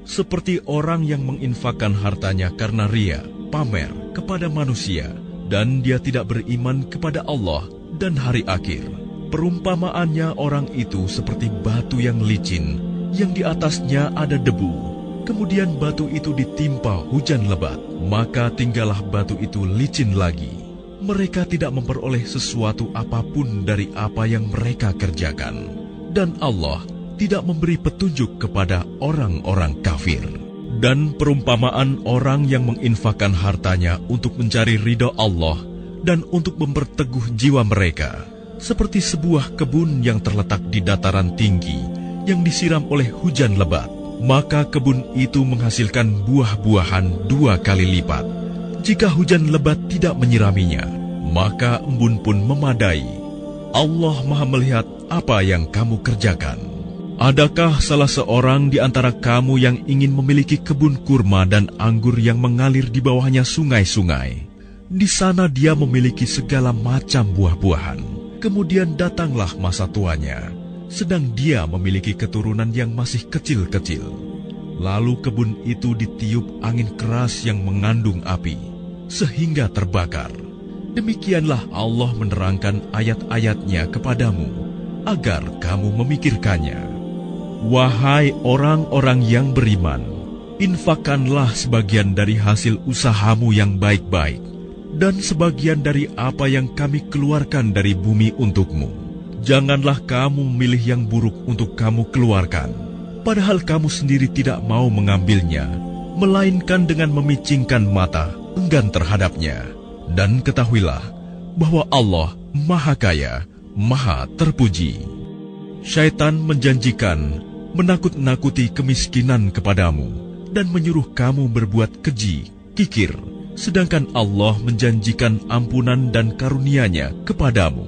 Speaker 1: Seperti orang yang menginfakkan hartanya karena ria, pamer kepada manusia, dan dia tidak beriman kepada Allah dan hari akhir. Perumpamaannya orang itu seperti batu yang licin, yang di atasnya ada debu. Kemudian batu itu ditimpa hujan lebat, maka tinggallah batu itu licin lagi. Mereka tidak memperoleh sesuatu apapun dari apa yang mereka kerjakan. Dan Allah tidak memberi petunjuk kepada orang-orang kafir. Dan perumpamaan orang yang menginfakkan hartanya untuk mencari ridha Allah dan untuk memperteguh jiwa mereka, seperti sebuah kebun yang terletak di dataran tinggi yang disiram oleh hujan lebat. Maka kebun itu menghasilkan buah-buahan 2 kali lipat. Jika hujan lebat tidak menyiraminya, maka embun pun memadai. Allah Maha melihat apa yang kamu kerjakan. Adakah salah seorang di antara kamu yang ingin memiliki kebun kurma dan anggur yang mengalir di bawahnya sungai-sungai? Di sana dia memiliki segala macam buah-buahan. Kemudian datanglah masa tuanya, sedang dia memiliki keturunan yang masih kecil-kecil. Lalu kebun itu ditiup angin keras yang mengandung api, sehingga terbakar. Demikianlah Allah menerangkan ayat-ayatnya kepadamu, agar kamu memikirkannya. Wahai orang-orang yang beriman, infakkanlah sebagian dari hasil usahamu yang baik-baik, dan sebagian dari apa yang kami keluarkan dari bumi untukmu. Janganlah kamu memilih yang buruk untuk kamu keluarkan, padahal kamu sendiri tidak mau mengambilnya, melainkan dengan memicingkan mata, enggan terhadapnya. Dan ketahuilah bahwa Allah Maha Kaya, Maha Terpuji. Syaitan menjanjikan menakut-nakuti kemiskinan kepadamu dan menyuruh kamu berbuat keji, kikir, sedangkan Allah menjanjikan ampunan dan karunia-Nya kepadamu.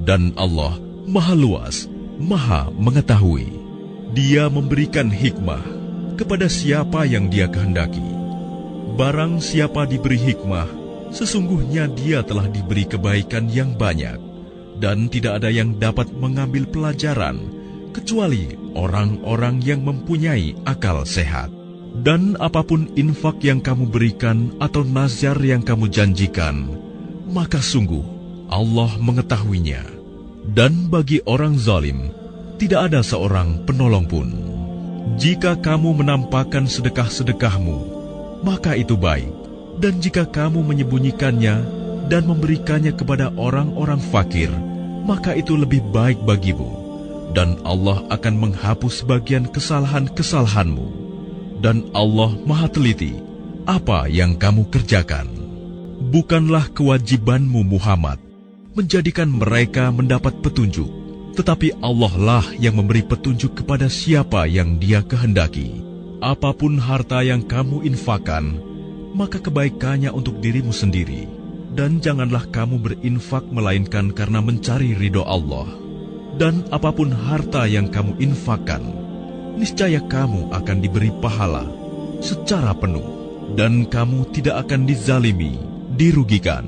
Speaker 1: Dan Allah Maha Luas, Maha Mengetahui. Dia memberikan hikmah kepada siapa yang Dia kehendaki. Barang siapa diberi hikmah, sesungguhnya dia telah diberi kebaikan yang banyak, dan tidak ada yang dapat mengambil pelajaran kecuali orang-orang yang mempunyai akal sehat. Dan apapun infak yang kamu berikan atau nazar yang kamu janjikan, maka sungguh Allah mengetahuinya. Dan bagi orang zalim, tidak ada seorang penolong pun. Jika kamu menampakkan sedekah-sedekahmu, maka itu baik. Dan jika kamu menyembunyikannya dan memberikannya kepada orang-orang fakir, maka itu lebih baik bagimu. Dan Allah akan menghapus bagian kesalahan-kesalahanmu. Dan Allah Maha Teliti apa yang kamu kerjakan. Bukanlah kewajibanmu Muhammad menjadikan mereka mendapat petunjuk, tetapi Allah lah yang memberi petunjuk kepada siapa yang Dia kehendaki. Apapun harta yang kamu infakkan, maka kebaikannya untuk dirimu sendiri. Dan janganlah kamu berinfak melainkan karena mencari ridho Allah. Dan apapun harta yang kamu infakkan, niscaya kamu akan diberi pahala secara penuh, dan kamu tidak akan dizalimi, dirugikan.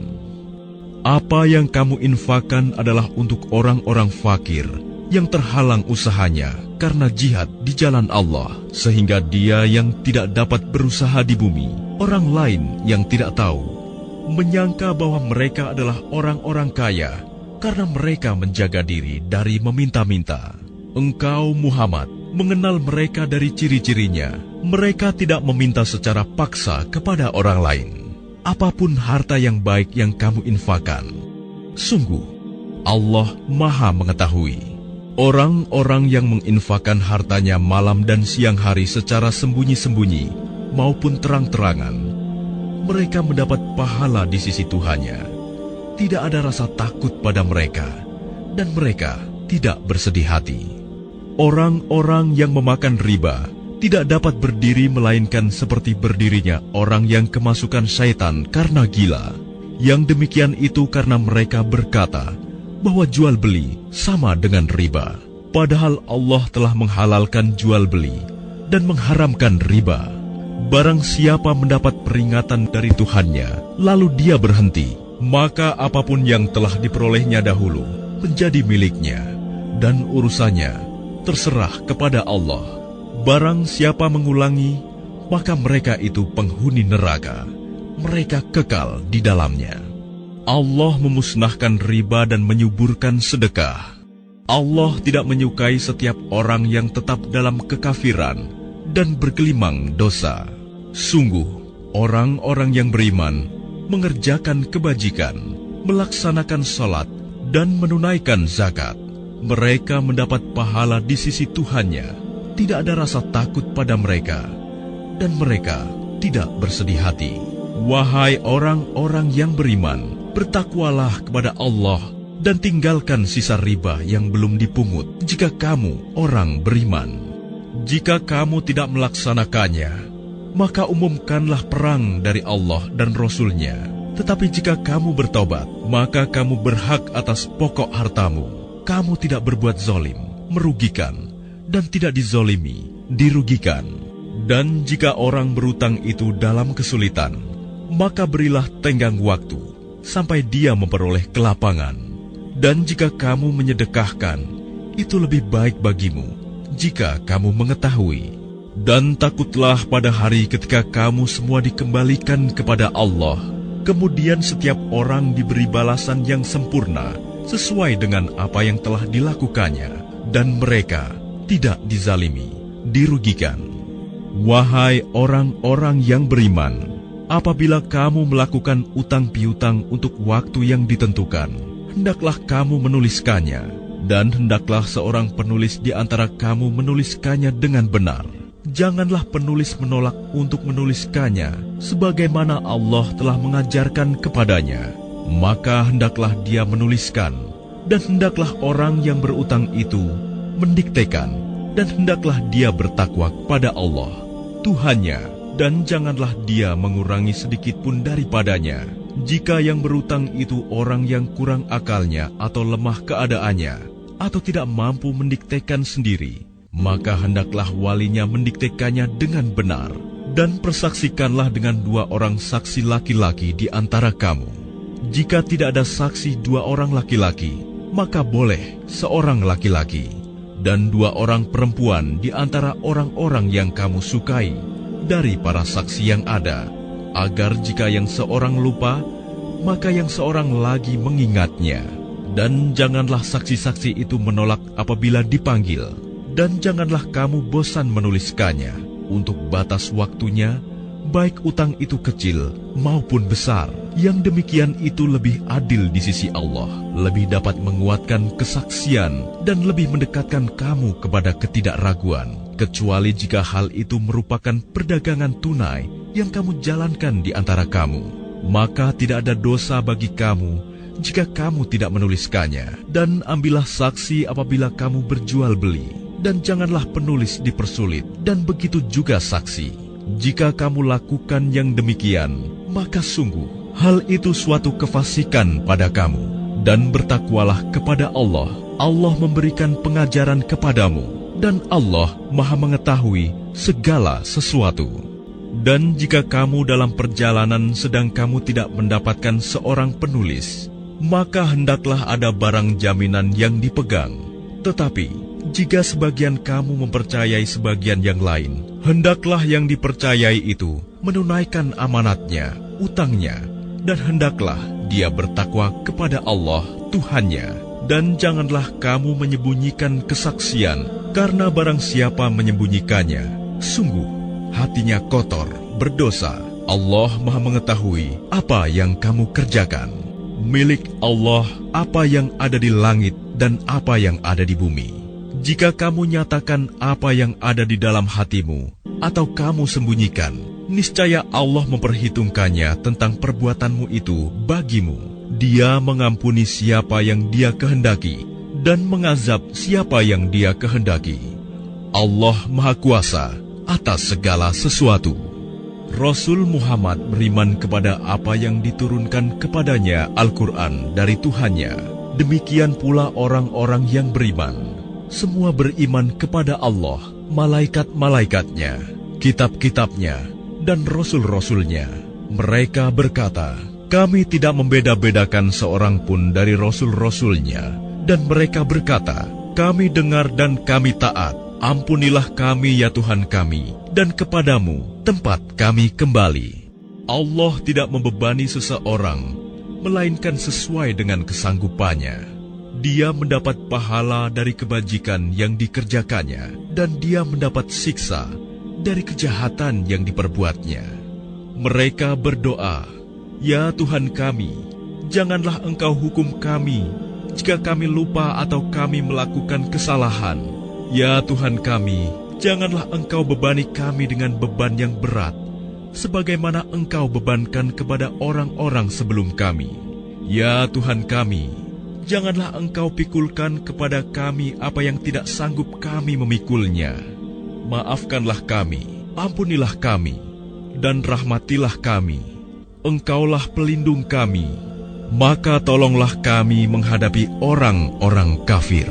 Speaker 1: Apa yang kamu infakkan adalah untuk orang-orang fakir yang terhalang usahanya karena jihad di jalan Allah, sehingga dia yang tidak dapat berusaha di bumi, orang lain yang tidak tahu, menyangka bahwa mereka adalah orang-orang kaya karena mereka menjaga diri dari meminta-minta. Engkau Muhammad mengenal mereka dari ciri-cirinya. Mereka tidak meminta secara paksa kepada orang lain. Apapun harta yang baik yang kamu infakkan, sungguh Allah Maha Mengetahui. Orang-orang yang menginfakkan hartanya malam dan siang hari secara sembunyi-sembunyi maupun terang-terangan, mereka mendapat pahala di sisi Tuhannya. Tidak ada rasa takut pada mereka, dan mereka tidak bersedih hati. Orang-orang yang memakan riba tidak dapat berdiri melainkan seperti berdirinya orang yang kemasukan syaitan karena gila. Yang demikian itu karena mereka berkata bahwa jual beli sama dengan riba, padahal Allah telah menghalalkan jual beli dan mengharamkan riba. Barang siapa mendapat peringatan dari Tuhannya, lalu dia berhenti, maka apapun yang telah diperolehnya dahulu menjadi miliknya, dan urusannya terserah kepada Allah. Barang siapa mengulangi, maka mereka itu penghuni neraka. Mereka kekal di dalamnya. Allah memusnahkan riba dan menyuburkan sedekah. Allah tidak menyukai setiap orang yang tetap dalam kekafiran dan bergelimang dosa. Sungguh, orang-orang yang beriman mengerjakan kebajikan, melaksanakan salat, dan menunaikan zakat. Mereka mendapat pahala di sisi Tuhannya. Tidak ada rasa takut pada mereka, dan mereka tidak bersedih hati. Wahai orang-orang yang beriman, bertakwalah kepada Allah dan tinggalkan sisa riba yang belum dipungut jika kamu orang beriman. Jika kamu tidak melaksanakannya, maka umumkanlah perang dari Allah dan Rasul-Nya. Tetapi jika kamu bertobat, maka kamu berhak atas pokok hartamu. Kamu tidak berbuat zalim, merugikan, dan tidak dizolimi, dirugikan. Dan jika orang berutang itu dalam kesulitan, maka berilah tenggang waktu sampai dia memperoleh kelapangan. Dan jika kamu menyedekahkan, itu lebih baik bagimu jika kamu mengetahui. Dan takutlah pada hari ketika kamu semua dikembalikan kepada Allah. Kemudian setiap orang diberi balasan yang sempurna sesuai dengan apa yang telah dilakukannya, dan mereka tidak dizalimi, dirugikan. Wahai orang-orang yang beriman, apabila kamu melakukan utang piutang untuk waktu yang ditentukan, hendaklah kamu menuliskannya, dan hendaklah seorang penulis di antara kamu menuliskannya dengan benar. Janganlah penulis menolak untuk menuliskannya, sebagaimana Allah telah mengajarkan kepadanya. Maka hendaklah dia menuliskan, dan hendaklah orang yang berutang itu mendiktekan, dan hendaklah dia bertakwa kepada Allah, Tuhannya, dan janganlah dia mengurangi sedikit pun daripadanya. Jika yang berutang itu orang yang kurang akalnya atau lemah keadaannya, atau tidak mampu mendiktekan sendiri, maka hendaklah walinya mendiktekannya dengan benar, dan persaksikanlah dengan 2 orang saksi laki-laki di antara kamu. Jika tidak ada saksi 2 orang laki-laki, maka boleh seorang laki-laki, dan 2 orang perempuan di antara orang-orang yang kamu sukai dari para saksi yang ada, agar jika yang seorang lupa, maka yang seorang lagi mengingatnya. Dan janganlah saksi-saksi itu menolak apabila dipanggil, dan janganlah kamu bosan menuliskannya untuk batas waktunya, baik utang itu kecil maupun besar. Yang demikian itu lebih adil di sisi Allah, lebih dapat menguatkan kesaksian, dan lebih mendekatkan kamu kepada ketidakraguan, kecuali jika hal itu merupakan perdagangan tunai yang kamu jalankan di antara kamu. Maka tidak ada dosa bagi kamu jika kamu tidak menuliskannya. Dan ambillah saksi apabila kamu berjual beli, dan janganlah penulis dipersulit, dan begitu juga saksi. Jika kamu lakukan yang demikian, maka sungguh hal itu suatu kefasikan pada kamu. Dan bertakwalah kepada Allah. Allah memberikan pengajaran kepadamu, dan Allah Maha mengetahui segala sesuatu. Dan jika kamu dalam perjalanan sedang kamu tidak mendapatkan seorang penulis, maka hendaklah ada barang jaminan yang dipegang. Tetapi jika sebagian kamu mempercayai sebagian yang lain, hendaklah yang dipercayai itu menunaikan amanatnya, utangnya, dan hendaklah dia bertakwa kepada Allah, Tuhannya. Dan janganlah kamu menyembunyikan kesaksian, karena barang siapa menyembunyikannya, sungguh hatinya kotor, berdosa. Allah Maha mengetahui apa yang kamu kerjakan. Milik Allah apa yang ada di langit dan apa yang ada di bumi. Jika kamu nyatakan apa yang ada di dalam hatimu, atau kamu sembunyikan, niscaya Allah memperhitungkannya tentang perbuatanmu itu bagimu. Dia mengampuni siapa yang Dia kehendaki, dan mengazab siapa yang Dia kehendaki. Allah Maha Kuasa atas segala sesuatu. Rasul Muhammad beriman kepada apa yang diturunkan kepadanya Al-Quran dari Tuhannya. Demikian pula orang-orang yang beriman. Semua beriman kepada Allah, malaikat-malaikatnya, kitab-kitabnya, dan rasul-rasulnya. Mereka berkata, kami tidak membeda-bedakan seorang pun dari rasul-rasulnya. Dan mereka berkata, kami dengar dan kami taat. Ampunilah kami ya Tuhan kami, dan kepadamu tempat kami kembali. Allah tidak membebani seseorang, melainkan sesuai dengan kesanggupannya. Dia mendapat pahala dari kebajikan yang dikerjakannya, dan dia mendapat siksa dari kejahatan yang diperbuatnya. Mereka berdoa, ya Tuhan kami, janganlah Engkau hukum kami jika kami lupa atau kami melakukan kesalahan. Ya Tuhan kami, janganlah Engkau bebani kami dengan beban yang berat, sebagaimana Engkau bebankan kepada orang-orang sebelum kami. Ya Tuhan kami, janganlah Engkau pikulkan kepada kami apa yang tidak sanggup kami memikulnya. Maafkanlah kami, ampunilah kami, dan rahmatilah kami. Engkaulah pelindung kami, maka tolonglah kami menghadapi orang-orang kafir.